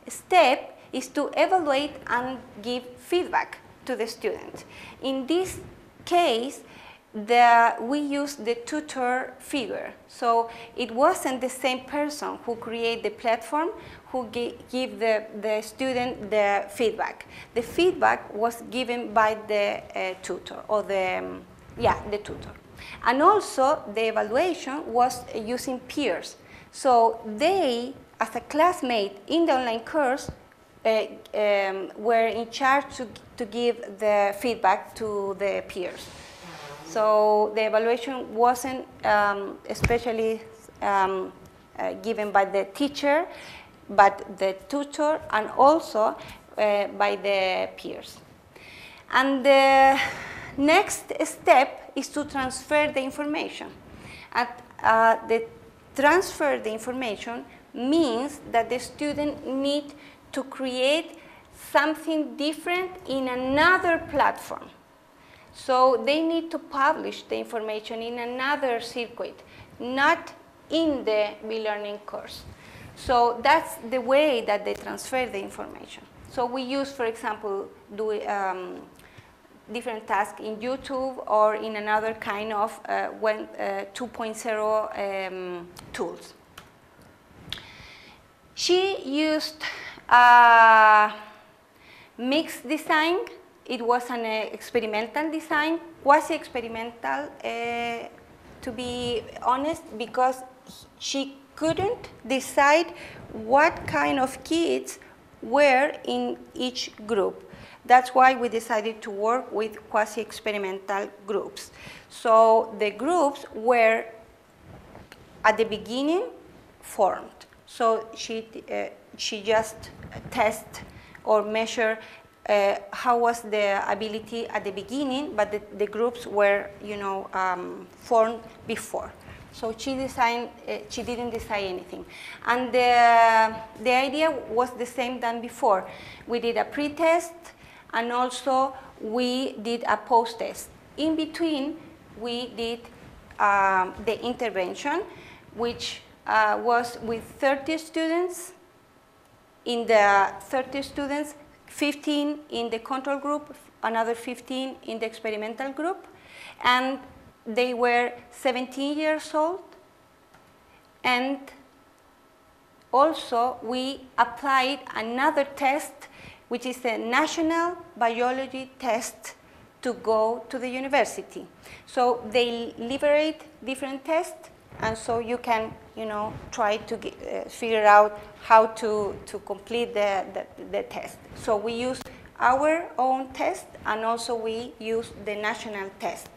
step is to evaluate and give feedback to the student. In this case, we used the tutor figure. So it wasn't the same person who created the platform who give the student the feedback. The feedback was given by the tutor, or the tutor. And also the evaluation was using peers. So they, as a classmate in the online course, were in charge to give the feedback to the peers. So the evaluation wasn't especially given by the teacher, but the tutor, and also by the peers. And the next step is to transfer the information. The transfer the information means that the student needs to create something different in another platform. So they need to publish the information in another circuit, not in the e-learning course. So that's the way that they transfer the information. So we use, for example, different tasks in YouTube or in another kind of 2.0 tools. She used mixed design. It was an experimental design, quasi-experimental, to be honest, because she couldn't decide what kind of kids were in each group. That's why we decided to work with quasi-experimental groups. So the groups were, at the beginning, formed. So she just test or measure how was the ability at the beginning, but the groups were, formed before. So she didn't design anything. And the idea was the same than before. We did a pre-test, and also we did a post-test. In between, we did the intervention, which was with 30 students. In the 30 students, 15 in the control group, another 15 in the experimental group, and they were 17 years old. And also we applied another test, which is a national biology test, to go to the university. So they liberate different tests, and so you can, try to figure out how to complete the test. So we use our own test, and also we use the national test.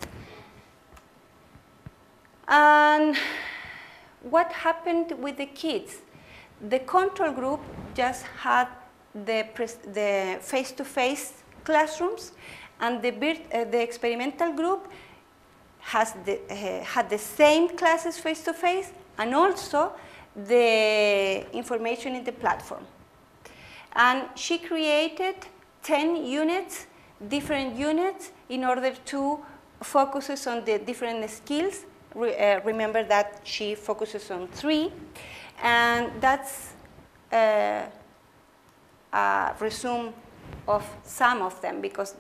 And what happened with the kids? The control group just had the face-to-face classrooms, and the experimental group had the same classes face-to-face, and also the information in the platform. And she created 10 units, different units, in order to focus on the different skills. Remember that she focuses on 3, and that's a resume of some of them, because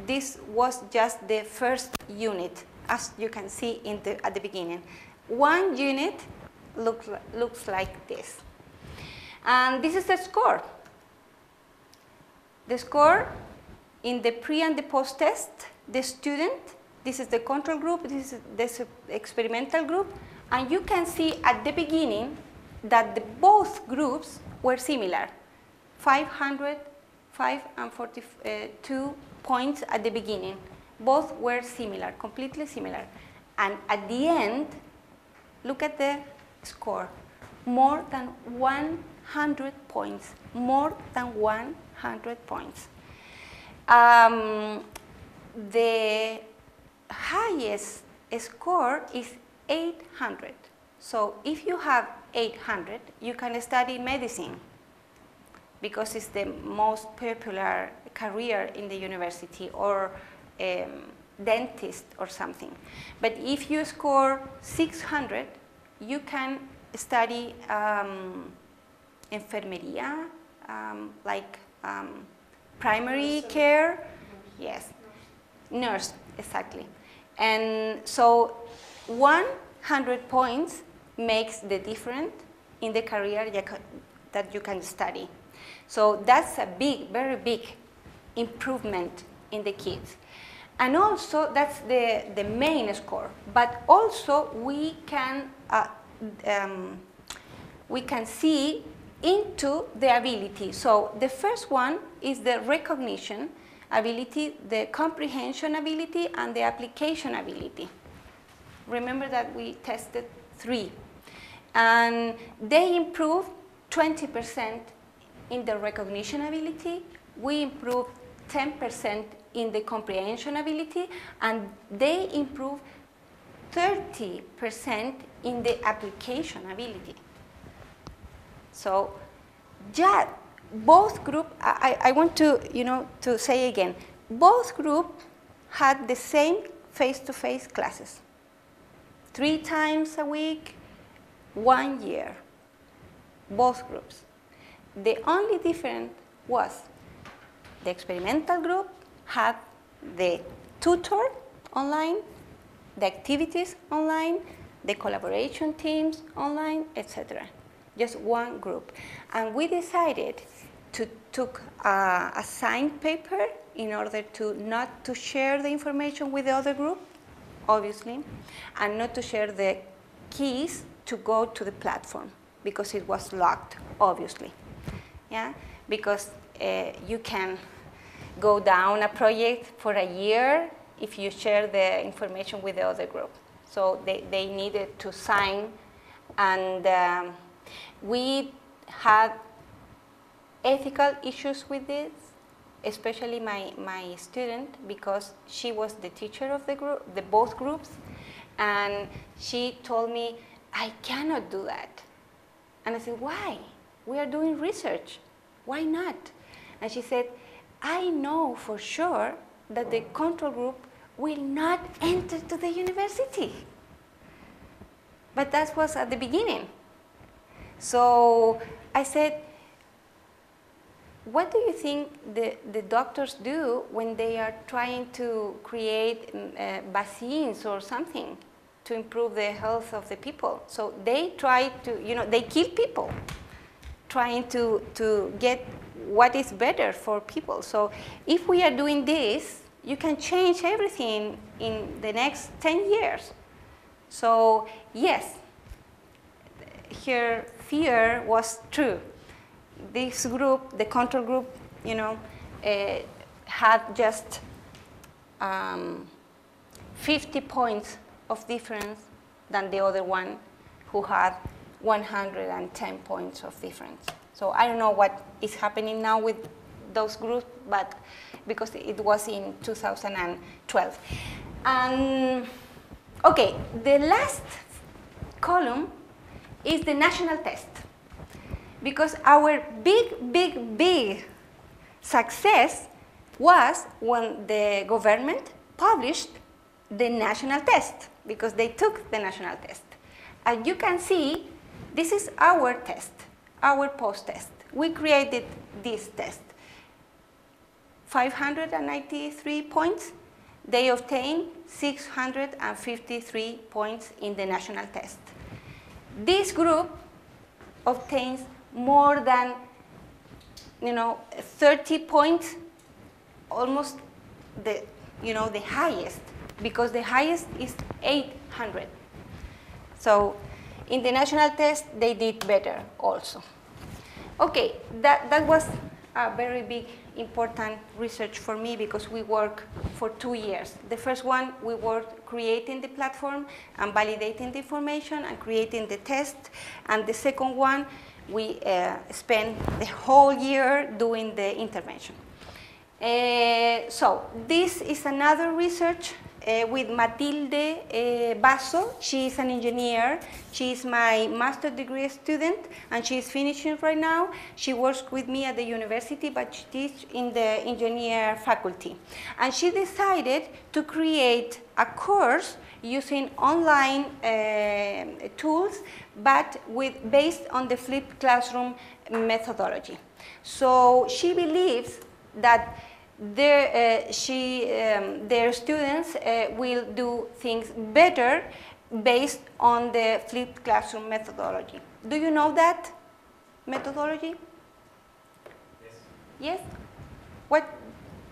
this was just the first unit, as you can see at the beginning. One unit looks like this. And this is the score. The score in the pre and the post test, the student, this is the control group, this is the experimental group, and you can see at the beginning that both groups were similar. 542 points at the beginning. Both were similar, completely similar. And at the end, look at the score. More than 100 points. More than 100 points. The highest score is 800. So if you have 800, you can study medicine, because it's the most popular career in the university, or dentist or something. But if you score 600, you can study enfermería, like primary care. Yes, nurse, exactly. And so 100 points makes the difference in the career that you can study. So that's a big, very big improvement in the kids. And also that's the main score. But also we can see into the ability. So the first one is the recognition ability, the comprehension ability, and the application ability. Remember that we tested 3. And they improved 20% in the recognition ability. We improved 10% in the comprehension ability, and they improved 30% in the application ability. So, yeah, both groups, I want to, to say again, both groups had the same face-to-face classes. 3 times a week, 1 year, both groups. The only difference was the experimental group had the tutor online, the activities online, the collaboration teams online, etc. Just one group. And we decided to take a assigned paper in order to not to share the information with the other group, obviously, and not to share the keys to go to the platform because it was locked, obviously. Yeah, because you can go down a project for a year if you share the information with the other group. So they needed to sign, and we had ethical issues with this, especially my student, because she was the teacher of the group, both groups, and she told me, I cannot do that. And I said, why? We are doing research. Why not? And she said, I know for sure that the control group will not enter to the university. But that was at the beginning. So I said, what do you think the doctors do when they are trying to create vaccines or something to improve the health of the people? So they try to, they kill people, trying to get what is better for people. So if we are doing this, you can change everything in the next 10 years. So yes, her fear was true. This group, the control group, had just 50 points of difference than the other one who had 110 points of difference. So I don't know what is happening now with those groups, but because it was in 2012. And okay, the last column is the national test. Because our big success was when the government published the national test, because they took the national test. As you can see, this is our test, our post-test. We created this test. 593 points. They obtained 653 points in the national test. This group obtains more than 30 points, almost the highest, because the highest is 800. So in the national test they did better also. Okay, that was a very big important research for me, because we worked for 2 years. The first one, we worked creating the platform and validating the information and creating the test, and the second one, we spent the whole year doing the intervention. So this is another research with Matilde Basso. She is an engineer. She is my master's degree student, and she is finishing right now. She works with me at the university, but she teaches in the engineer faculty. And she decided to create a course using online tools, but based on the flipped classroom methodology. So she believes that their students will do things better based on the flipped classroom methodology. Do you know that methodology? Yes. Yes? What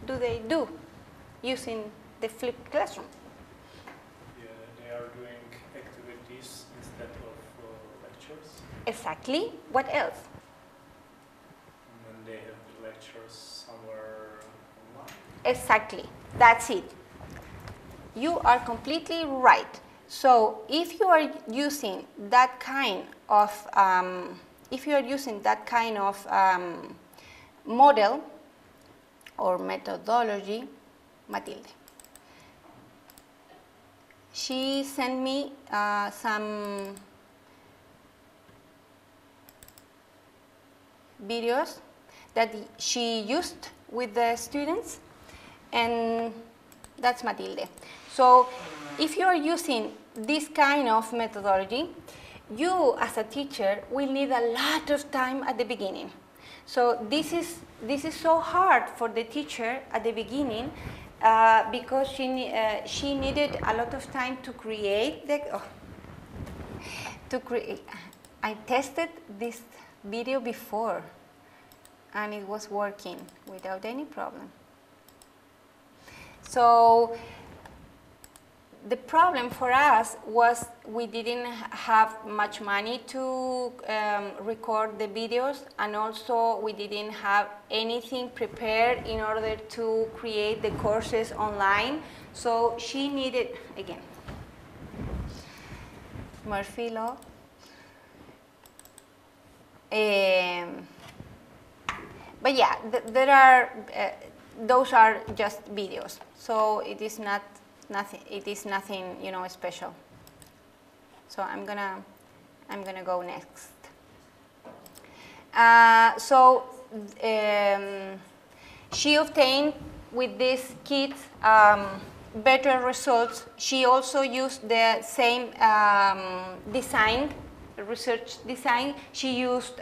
do they do using the flipped classroom? Yeah, they are doing activities instead of lectures. Exactly. What else? And they have the lectures somewhere online. Exactly. That's it. You are completely right. So if you are using that kind of model or methodology, Matilde, she sent me some videos that she used with the students, and that's Matilde. So if you are using this kind of methodology, you as a teacher will need a lot of time at the beginning. So this is so hard for the teacher at the beginning because she needed a lot of time to create the I tested this video before and it was working without any problem. So the problem for us was we didn't have much money to record the videos, and also we didn't have anything prepared in order to create the courses online. So she needed, again, Murphy Law. But yeah, there are, those are just videos. So it is not nothing. It is nothing, you know, special. So I'm gonna go next. She obtained with these kids better results. She also used the same design, research design. She used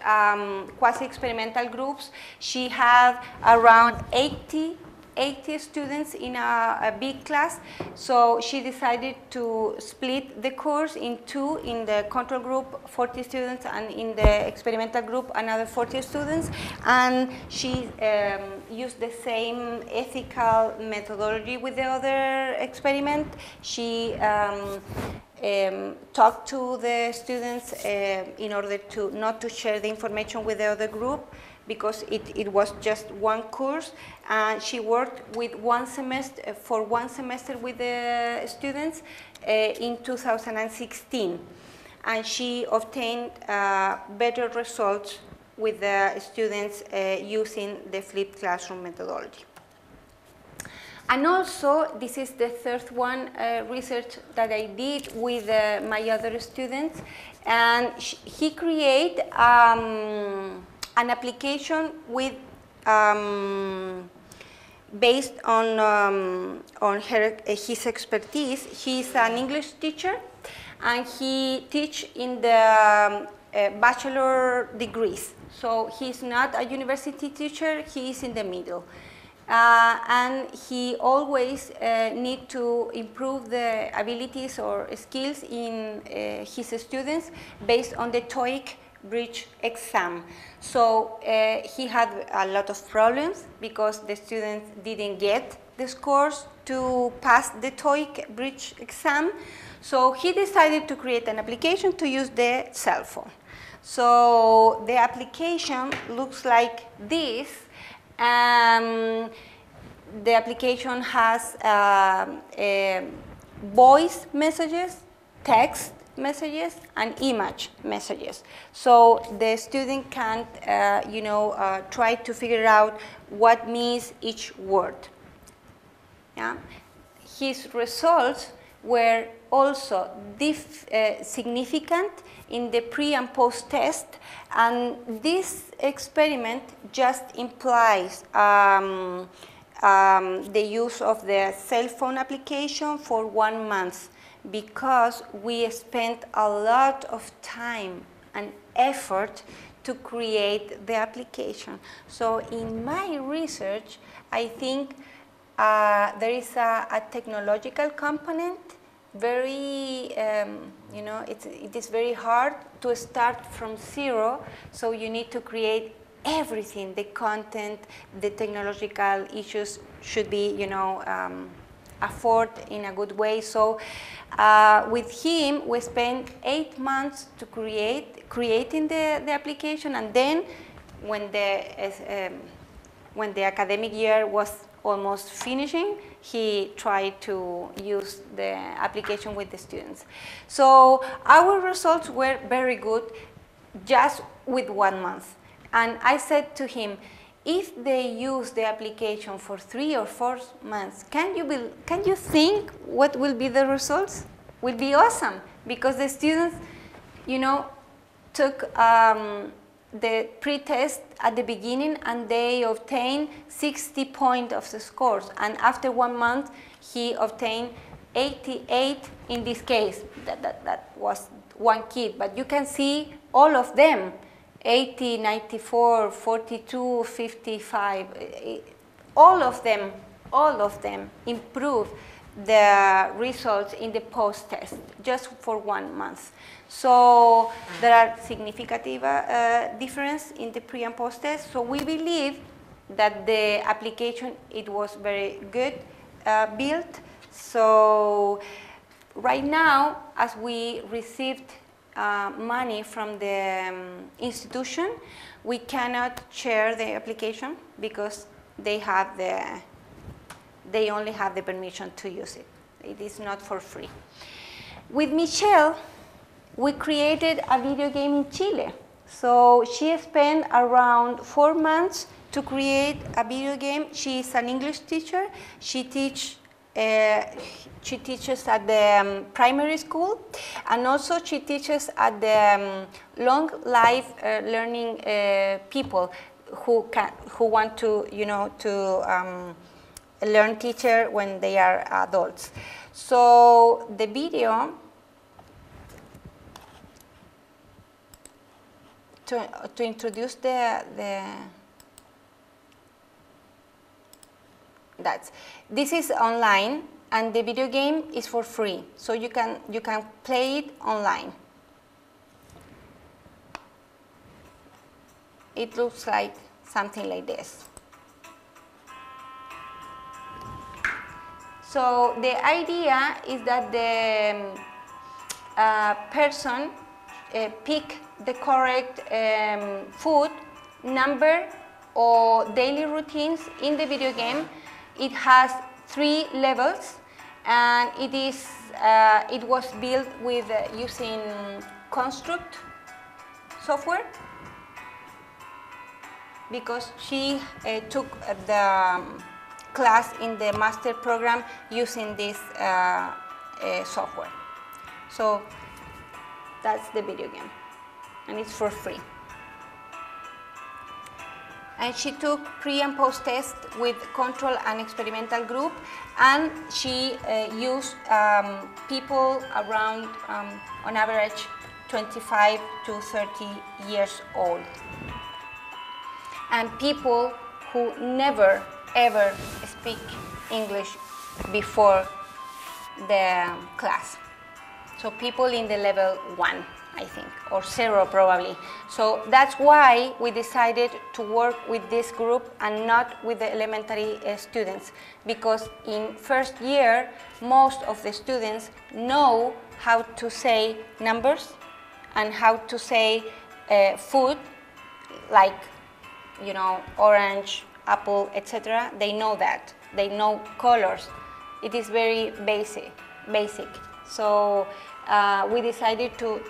quasi-experimental groups. She had around 80 students in a big class, so she decided to split the course in two, in the control group 40 students and in the experimental group another 40 students, and she used the same ethical methodology with the other experiment. She talked to the students in order to not to share the information with the other group, because it was just one course, and she worked with one semester with the students in 2016, and she obtained better results with the students using the flipped classroom methodology. And also, this is the third one research that I did with my other students, and he created an application with based on his expertise. He's an English teacher, and he teaches in the bachelor degrees. So he's not a university teacher, he is in the middle. And he always needs to improve the abilities or skills in his students based on the TOEIC bridge exam. So he had a lot of problems because the students didn't get the scores to pass the TOEIC bridge exam. So he decided to create an application to use the cell phone. So the application looks like this. The application has voice messages, text messages, and image messages. So the student can, try to figure out what means each word. Yeah? His results were also significant in the pre and post test, and this experiment just implies the use of the cell phone application for 1 month, because we spent a lot of time and effort to create the application. So in my research, I think there is a technological component. Very, you know, it is very hard to start from zero, so you need to create everything, the content, the technological issues should be, you know, afford in a good way. So with him, we spent 8 months to creating the application, and then when the academic year was almost finishing, he tried to use the application with the students. So our results were very good just with 1 month. And I said to him, if they use the application for 3 or 4 months, can you think what will be the results? Will be awesome, because the students, you know, took the pre-test at the beginning and they obtained 60 points of the scores. And after 1 month, he obtained 88 in this case. That was one kid, but you can see all of them. 80, 94, 42, 55, all of them improved the results in the post-test just for 1 month. So there are significant difference in the pre and post-test. So we believe that the application, it was very good built. So right now, as we received money from the institution, we cannot share the application because they only have the permission to use it. It is not for free. With Michelle, we created a video game in Chile. So she spent around 4 months to create a video game. She is an English teacher. She teaches at the primary school, and also she teaches at the long life learning people who want to, you know, to learn teacher when they are adults. So the video to introduce this is online, and the video game is for free, so you can play it online. It looks like something like this. So the idea is that the person pick the correct food, number, or daily routines in the video game. It has 3 levels, and it was built with using Construct software, because she took the class in the master program using this software. So that's the video game, and it's for free. And she took pre and post test with control and experimental group, and she used people around, on average, 25 to 30 years old, and people who never ever speak English before the class. So people in the level 1, I think, or 0 probably. So that's why we decided to work with this group and not with the elementary students, because in first year, most of the students know how to say numbers and how to say food, like, you know, orange, apple, etc. They know that. They know colors. It is very basic. So we decided to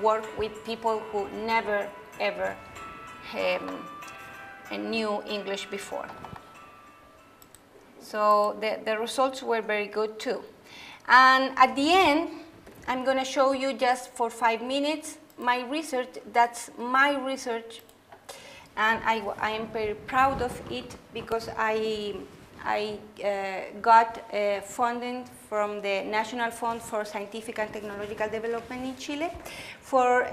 work with people who never ever knew English before. So the results were very good too. And at the end, I'm going to show you just for 5 minutes my research. That's my research, and I am very proud of it, because I got funding from the National Fund for Scientific and Technological Development in Chile for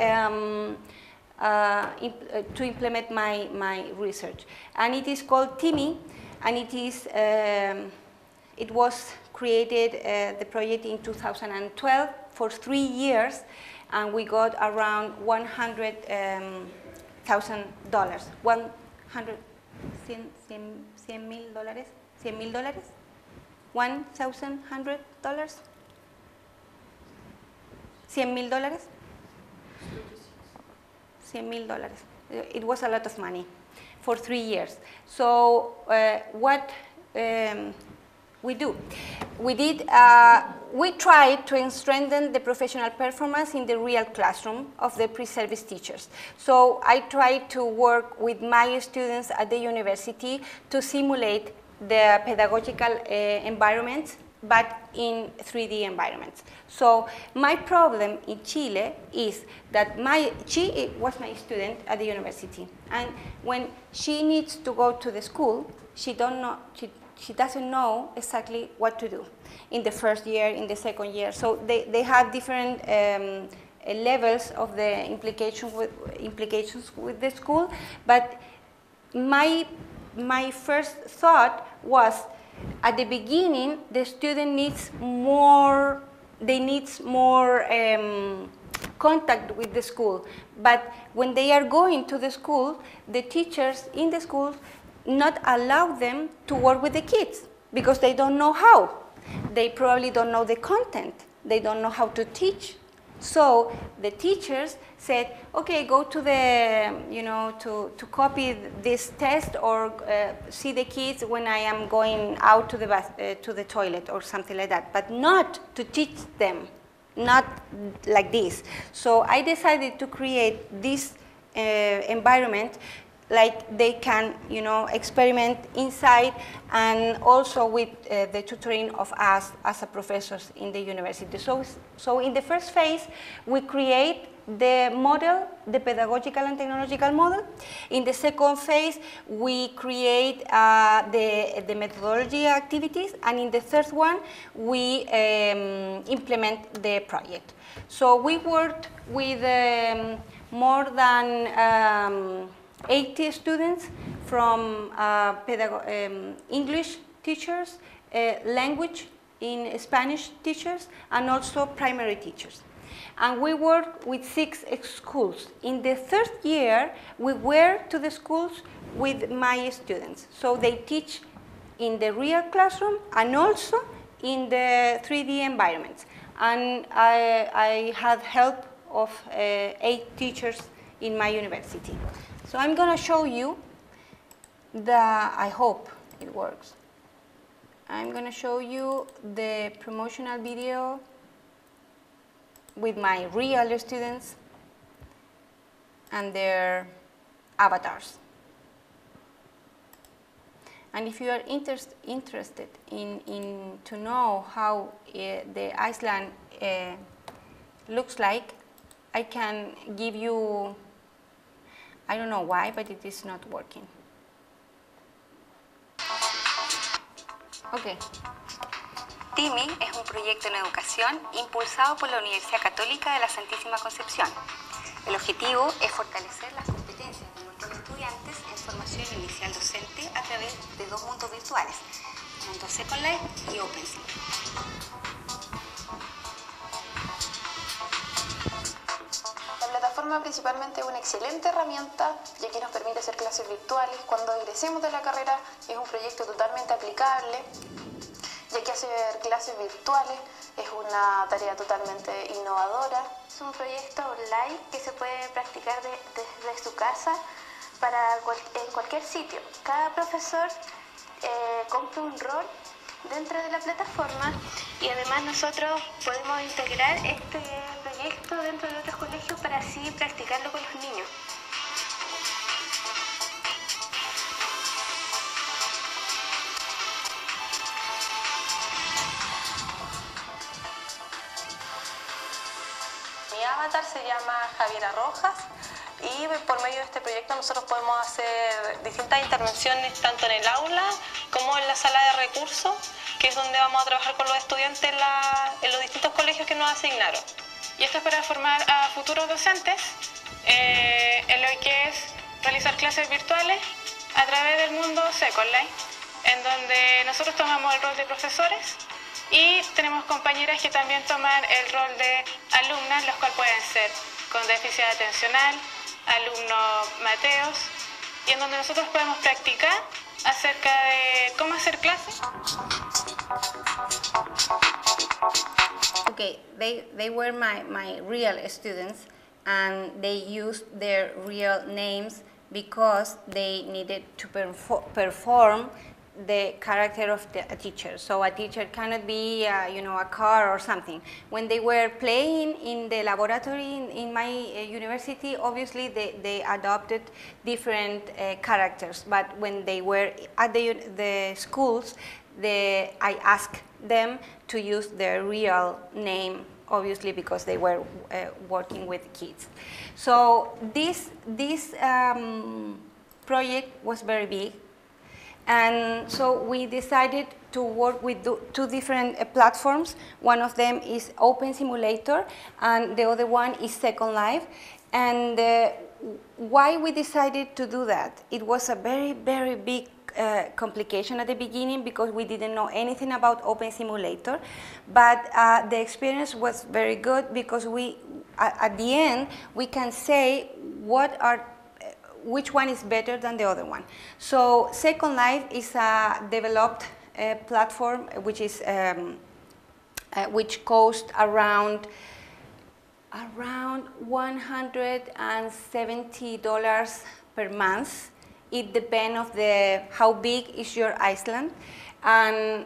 to implement my research. And it is called TIMI, and it was created, the project in 2012 for 3 years, and we got around $100,000. $100,000, $100,000, $1,100, $100,000, $100,000. It was a lot of money for 3 years. So what we do? We tried to strengthen the professional performance in the real classroom of the pre-service teachers. So I tried to work with my students at the university to simulate the pedagogical environments, but in 3D environments. So my problem in Chile is that she was my student at the university, and when she needs to go to the school, she doesn't know exactly what to do in the first year, in the second year. So they have different levels of the implications with the school. But my first thought was, at the beginning, the student needs more. They need more contact with the school. But when they are going to the school, the teachers in the school not allow them to work with the kids because they don't know how. They probably don't know the content. They don't know how to teach. So the teachers said, okay, go to the, to copy this test, or see the kids when I am going out to the toilet or something like that, but not to teach them, not like this. So I decided to create this environment, like they can, experiment inside, and also with the tutoring of us as a professors in the university. So in the first phase, we create the model, the pedagogical and technological model. In the second phase, we create the methodology activities, and in the third one, we implement the project. So we worked with more than 80 students from English teachers, language in Spanish teachers, and also primary teachers. And we work with 6 schools. In the third year, we were to the schools with my students. So they teach in the real classroom and also in the 3D environments. And I had help of 8 teachers in my university. So I'm going to show you I hope it works. I'm going to show you the promotional video with my real students and their avatars. And if you are interested in to know how the Iceland looks like, I can give you, I don't know why, but it is not working. Okay. TIMI es un proyecto en educación impulsado por la Universidad Católica de la Santísima Concepción. El objetivo es fortalecer las competencias de nuestros estudiantes en formación inicial docente a través de 2 mundos virtuales, Mundo Second Life y OpenSea. La plataforma principalmente es una excelente herramienta, ya que nos permite hacer clases virtuales. Cuando egresemos de la carrera es un proyecto totalmente aplicable, ya que hacer clases virtuales es una tarea totalmente innovadora. Es un proyecto online que se puede practicar desde su casa en cualquier sitio. Cada profesor compra un rol dentro de la plataforma y además nosotros podemos integrar este proyecto dentro de otros colegios para así practicarlo con los niños. Mi avatar se llama Javiera Rojas y por medio de este proyecto nosotros podemos hacer distintas intervenciones tanto en el aula como en la sala de recursos, que es donde vamos a trabajar con los estudiantes en los distintos colegios que nos asignaron. Y esto es para formar a futuros docentes en lo que es realizar clases virtuales a través del mundo Second Life, en donde nosotros tomamos el rol de profesores y tenemos compañeras que también toman el rol de alumnas, los cuales pueden ser con déficit atencional, alumnos mateos, y en donde nosotros podemos practicar acerca de cómo hacer clases. Okay, they were my real students, and they used their real names because they needed to perform the character of a teacher. So a teacher cannot be, you know, a car or something. When they were playing in the laboratory in my university, obviously they adopted different characters. But when they were at the schools, I asked them to use their real name, obviously because they were working with kids. So this project was very big. And so we decided to work with two different platforms. One of them is Open Simulator, and the other one is Second Life. And why we decided to do that? It was a very, very big complication at the beginning because we didn't know anything about Open Simulator. But the experience was very good because at the end, we can say which one is better than the other one. So Second Life is a developed platform which is which costs around $170 per month. It depends on how big is your island, and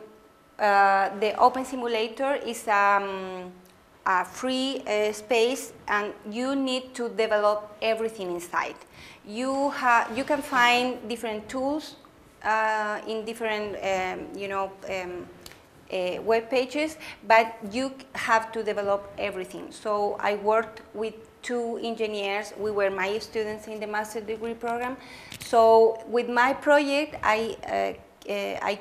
the Open Simulator is a free space, and you need to develop everything inside. You can find different tools in different web pages, but you have to develop everything. So I worked with two engineers. We were my students in the master's degree program. So with my project, I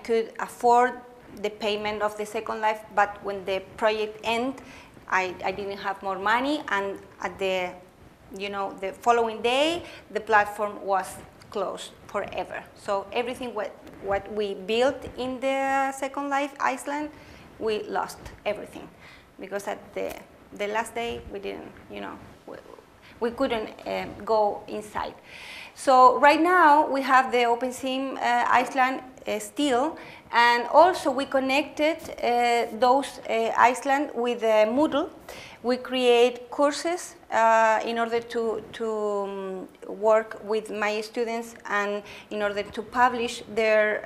could afford the payment of the Second Life, but when the project ended, I didn't have more money, and at the following day, the platform was closed forever. So everything what we built in the Second Life Iceland, we lost everything, because at the last day we didn't, we couldn't go inside. So right now we have the OpenSim Iceland still, and also we connected those Iceland with Moodle. We create courses in order to work with my students and in order to publish their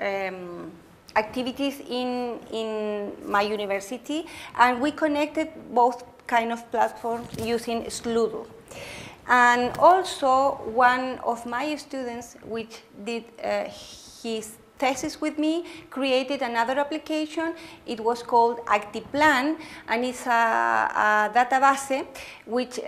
activities in my university. And we connected both kind of platforms using Sloodle. And also one of my students, which did his thesis with me, created another application. It was called ActivePlan, and it's a database which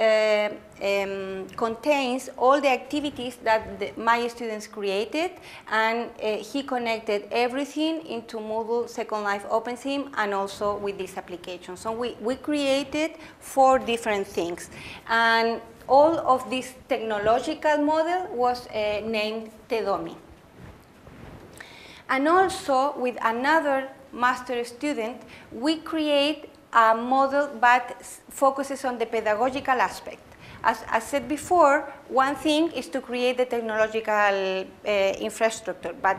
contains all the activities that my students created, and he connected everything into Moodle, Second Life, OpenSim, and also with this application. So we created 4 different things, and all of this technological model was named Tedomi. And also, with another master student, we create a model that focuses on the pedagogical aspect. As I said before, one thing is to create the technological infrastructure, but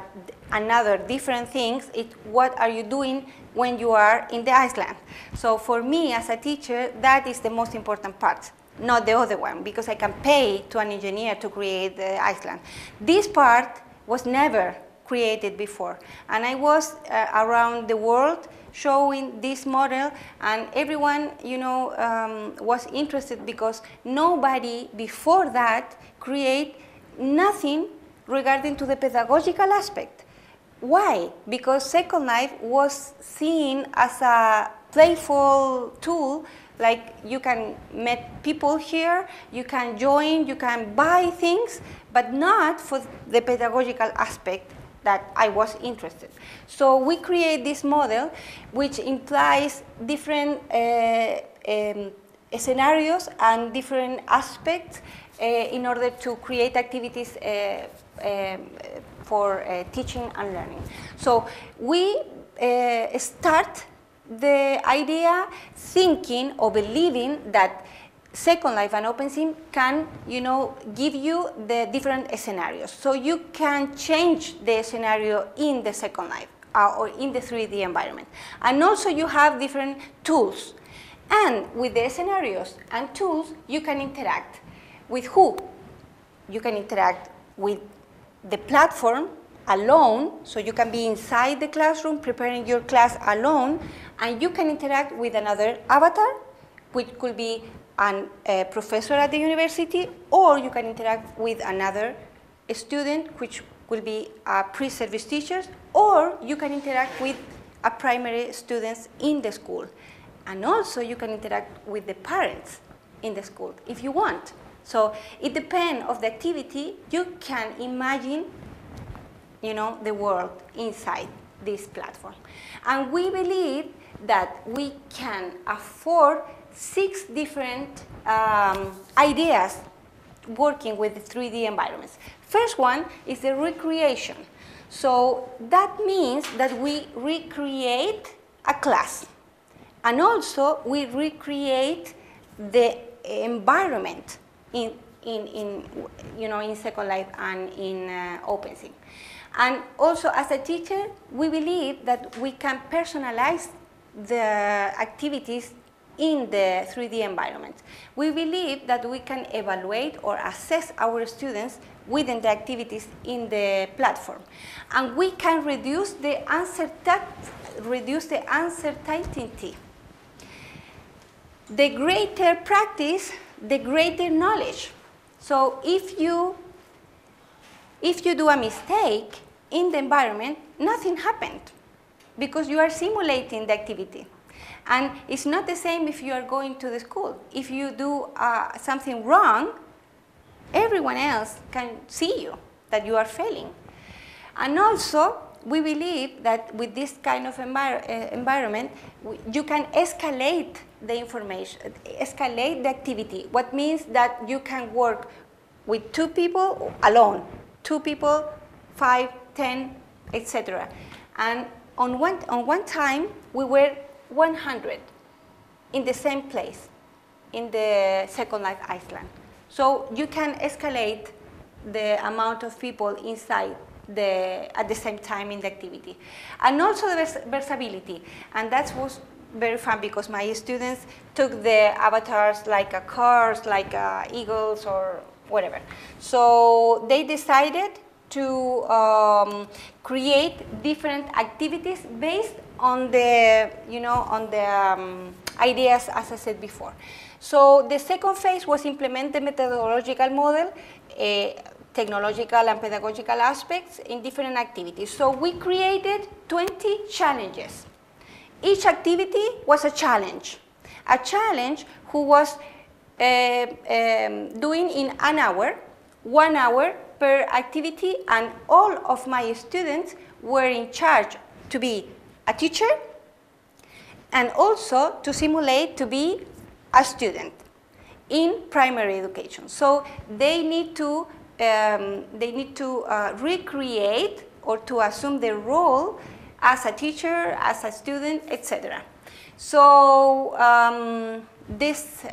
another different things is what are you doing when you are in the island. So for me, as a teacher, that is the most important part, not the other one, because I can pay to an engineer to create the island. This part was never created before, and I was around the world showing this model, and everyone was interested because nobody before that create nothing regarding to the pedagogical aspect. Why? Because Second Life was seen as a playful tool, like you can meet people here, you can join, you can buy things, but not for the pedagogical aspect that I was interested. So we create this model which implies different scenarios and different aspects in order to create activities for teaching and learning. So we start the idea thinking or believing that Second Life and OpenSim can, give you the different scenarios. So you can change the scenario in the Second Life or in the 3D environment. And also you have different tools. And with the scenarios and tools, you can interact with who? You can interact with the platform alone, so you can be inside the classroom preparing your class alone, and you can interact with another avatar, which could be a professor at the university, or you can interact with another student, which will be a pre-service teachers, or you can interact with a primary students in the school. And also you can interact with the parents in the school if you want. So it depends on the activity. You can imagine, the world inside this platform. And we believe that we can afford 6 different ideas working with the 3D environments. First one is the recreation. So that means that we recreate a class. And also we recreate the environment in Second Life and in OpenSim. And also as a teacher, we believe that we can personalize the activities in the 3D environment. We believe that we can evaluate or assess our students within the activities in the platform. And we can reduce the uncertainty. The greater practice, the greater knowledge. So if you do a mistake in the environment, nothing happened because you are simulating the activity. And it's not the same if you are going to the school. If you do something wrong, everyone else can see you, that you are failing. And also, we believe that with this kind of environment, you can escalate the information, escalate the activity. What means that you can work with 2 people alone, 2 people, 5, 10, etc. And on one time, we were 100 in the same place, in the Second Life Iceland. So you can escalate the amount of people inside at the same time in the activity. And also the versatility. And that was very fun because my students took the avatars like cars, like eagles or whatever. So they decided to create different activities based on the, ideas as I said before. So the second phase was implement the methodological model, technological and pedagogical aspects in different activities. So we created 20 challenges. Each activity was a challenge who was doing in an hour, 1 hour per activity, and all of my students were in charge to be a teacher and also to simulate to be a student in primary education. So they need to recreate or to assume the role as a teacher, as a student, etc. So these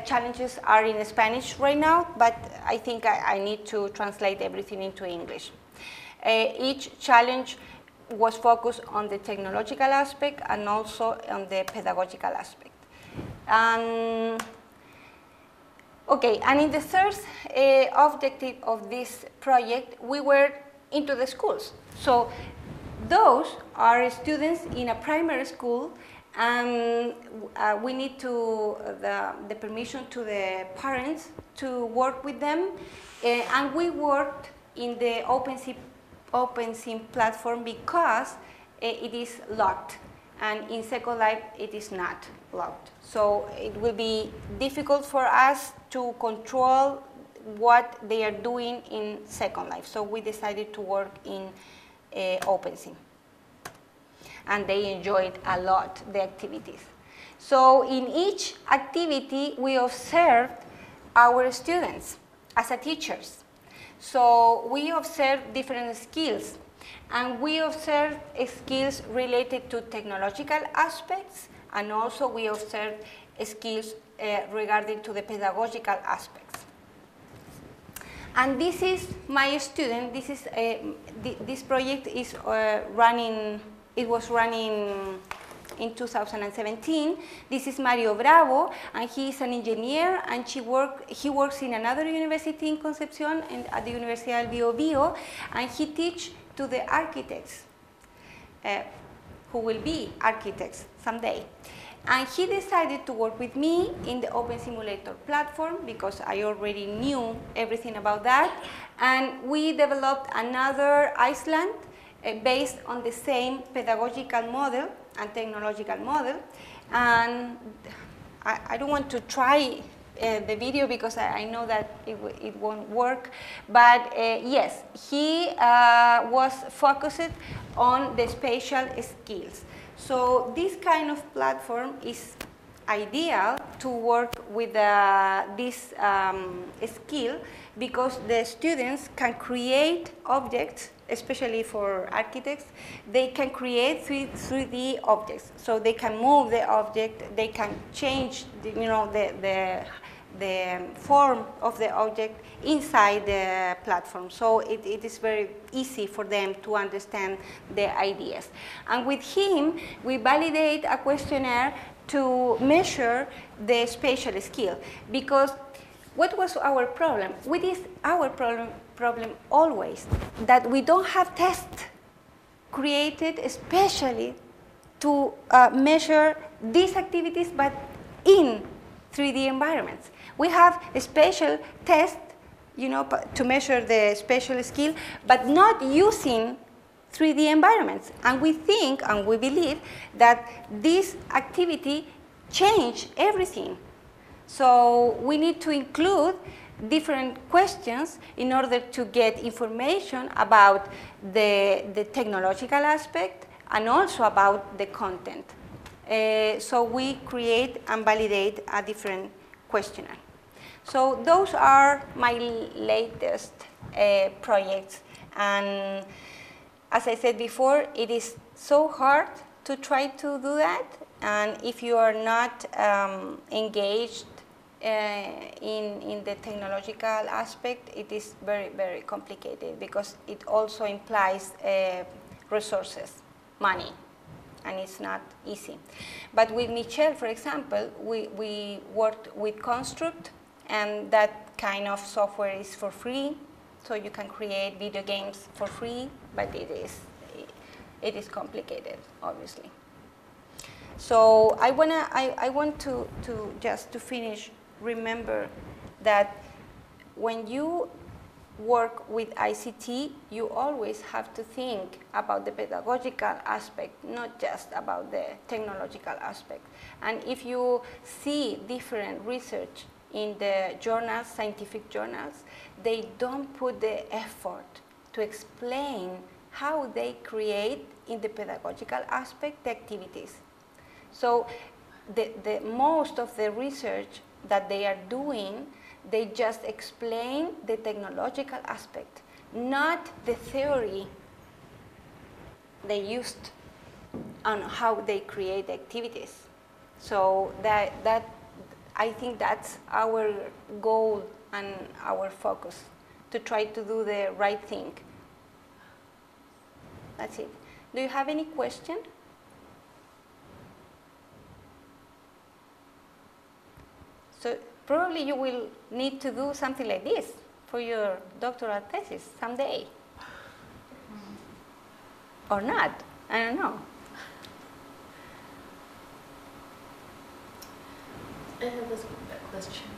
challenges are in Spanish right now, but I think I need to translate everything into English. Each challenge was focused on the technological aspect and also on the pedagogical aspect. Okay, and in the third objective of this project, we were into the schools. So those are students in a primary school, and we need to the permission to the parents to work with them, and we worked in the OpenSim platform because it is locked, and in Second Life it is not locked. So it will be difficult for us to control what they are doing in Second Life. So we decided to work in OpenSim. And they enjoyed a lot the activities. So in each activity, we observed our students as a teachers. So we observed different skills, and we observed skills related to technological aspects, and also we observed skills regarding to the pedagogical aspects. And this is my student. This is this project is running. It was running in 2017. This is Mario Bravo, and he is an engineer, and he works in another university in Concepcion, at the Universidad del Biobío, and he teaches to the architects who will be architects someday. And he decided to work with me in the Open Simulator platform because I already knew everything about that. And we developed another Iceland based on the same pedagogical model and technological model. And I don't want to try the video because I know that it won't work. But yes, he was focused on the spatial skills. So this kind of platform is ideal to work with this skill because the students can create objects, especially for architects. They can create 3D objects, so they can move the object, they can change the form of the object inside the platform. So it is very easy for them to understand the ideas. And with him, we validate a questionnaire to measure the spatial skill. Because what was our problem? What is our problem always? That we don't have tests created especially to measure these activities, but in 3D environments. We have a spatial test, to measure the spatial skill, but not using 3D environments. And we think and we believe that this activity changed everything. So we need to include different questions in order to get information about the technological aspect and also about the content. So we create and validate a different questionnaire. So those are my latest projects. And as I said before, it is so hard to try to do that. And if you are not engaged in the technological aspect, it is very, very complicated because it also implies resources, money, and it's not easy. But with Michelle, for example, we worked with Construct, and that kind of software is for free, so you can create video games for free, but it is complicated, obviously. So I want to just to finish, remember that when you work with ICT, you always have to think about the pedagogical aspect, not just about the technological aspect. And if you see different research in the journals, scientific journals, they don't put the effort to explain how they create in the pedagogical aspect the activities. So the most of the research that they are doing, they just explain the technological aspect, not the theory they used on how they create activities. So that I think that's our goal and our focus, to try to do the right thing. That's it. Do you have any question? So probably you will need to do something like this for your doctoral thesis someday. Or not, I don't know. I have a question.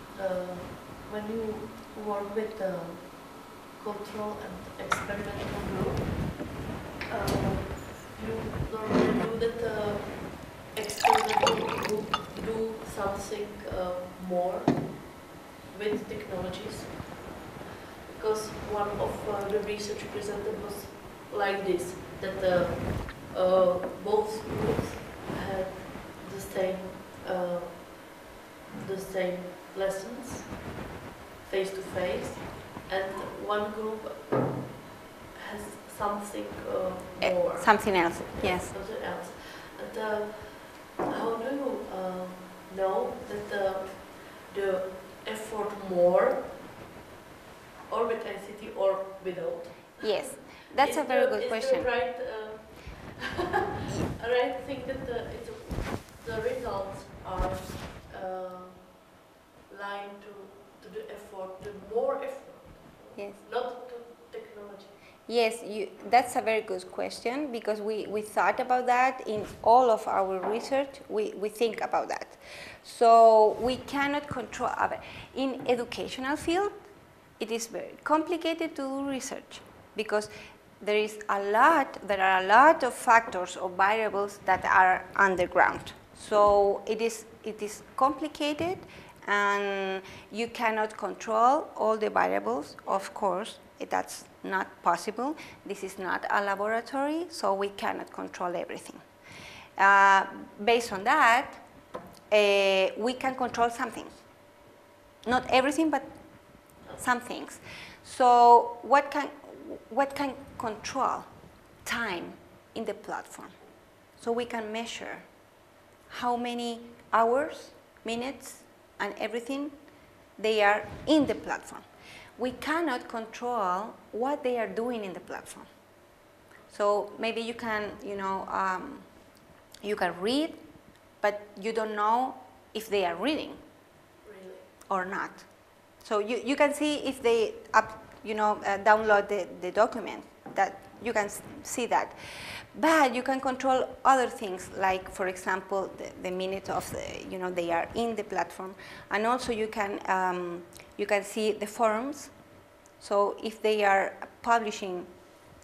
When you work with the control and experimental group, you normally do that the experimental group do something more with technologies, because one of the research presented was like this, that both groups had the same the same lessons face to face, and one group has something more. Something else, yes. Something else. And how do you know that the effort more, or with ICT or without? Yes, that's a very good question. Is the right, right thing that the results are lying to the effort, the more effort, Yes. not to technology? Yes, that's a very good question, because we thought about that in all of our research. We think about that. So we cannot control. In educational field, it is very complicated to do research, because there are a lot of factors or variables that are underground. So it is complicated, and you cannot control all the variables, of course. That's not possible. This is not a laboratory, so we cannot control everything. Based on that, we can control some things. Not everything, but some things. So what can control? Time in the platform. So we can measure how many hours, minutes, and everything they are in the platform. We cannot control what they are doing in the platform. So maybe you can, you can read, but you don't know if they are reading or not. So you can see if they download the document, that you can see that. But you can control other things, like, for example, the minute of they are in the platform, and also you can see the forums. So if they are publishing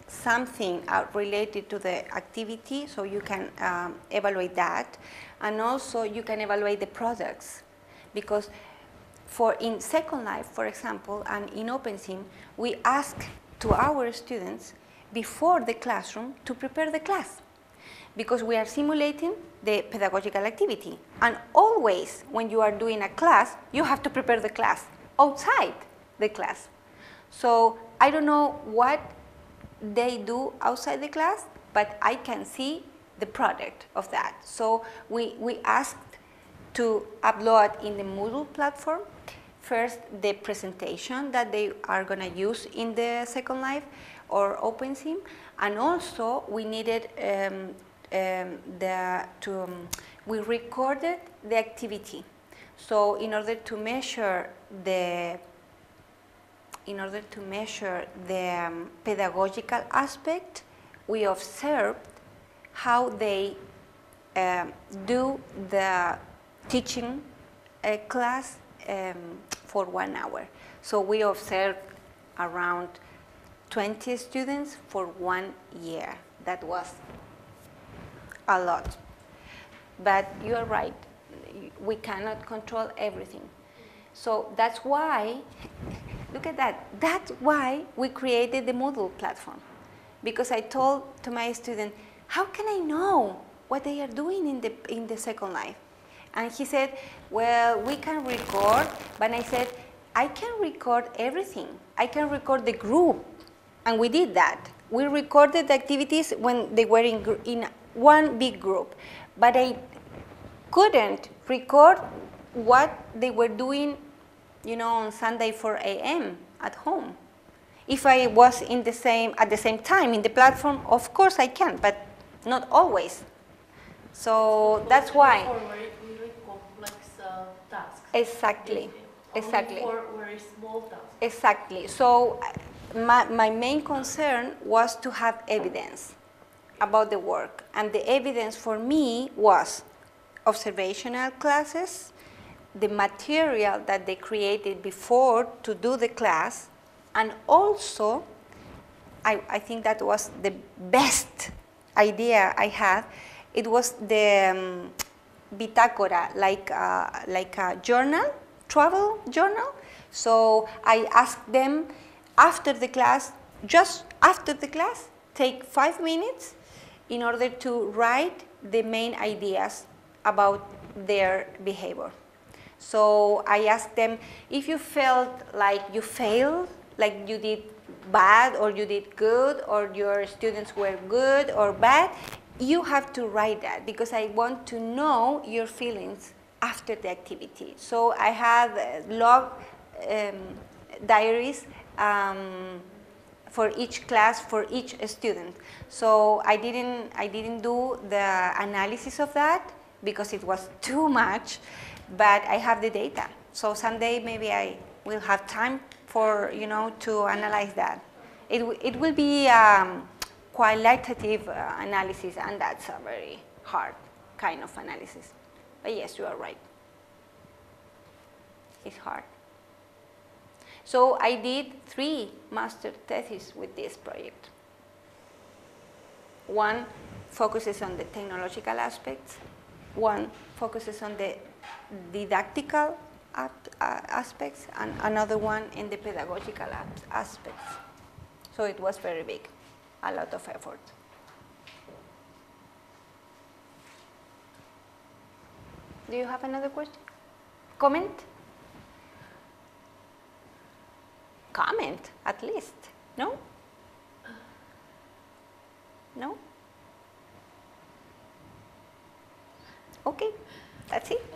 something related to the activity, so you can evaluate that, and also you can evaluate the products, because in Second Life, for example, and in OpenSim, we ask to our students before the classroom to prepare the class, because we are simulating the pedagogical activity. And always when you are doing a class, you have to prepare the class outside the class. So I don't know what they do outside the class, but I can see the product of that. So we asked to upload in the Moodle platform first the presentation that they are going to use in the Second Life or OpenSim, and also we needed we recorded the activity. So in order to measure the pedagogical aspect, we observed how they do the teaching class for 1 hour. So we observed around 20 students for 1 year. That was a lot. But you are right, we cannot control everything. So that's why, look at that, that's why we created the Moodle platform. Because I told to my student, how can I know what they are doing in the Second Life? And he said, well, we can record, but I said, I can record everything. I can record the group. And we did that. We recorded the activities when they were in one big group. But I couldn't record what they were doing, on Sunday 4 a.m. at home. If I was at the same time in the platform, of course I can, but not always. So that's why. For very complex tasks. Exactly. Exactly. For very small tasks. Exactly. So my main concern was to have evidence about the work. And the evidence for me was observational classes, the material that they created before to do the class, and also, I think that was the best idea I had. It was the bitácora, like a journal, travel journal. So I asked them after the class, just after the class, take 5 minutes in order to write the main ideas about their behavior. So I asked them, if you felt like you failed, like you did bad or you did good, or your students were good or bad, you have to write that, because I want to know your feelings after the activity. So I have log diaries for each class, for each student. So I didn't do the analysis of that because it was too much, but I have the data. So someday maybe I will have time for, you know, to analyze that. It will be qualitative analysis, and that's a very hard kind of analysis. But yes, you are right. It's hard. So I did 3 master theses with this project. One focuses on the technological aspects. One focuses on the didactical aspects, and another one in the pedagogical aspects. So it was very big, a lot of effort. Do you have another question? Comment? Comment, at least. No? No? Okay, that's it.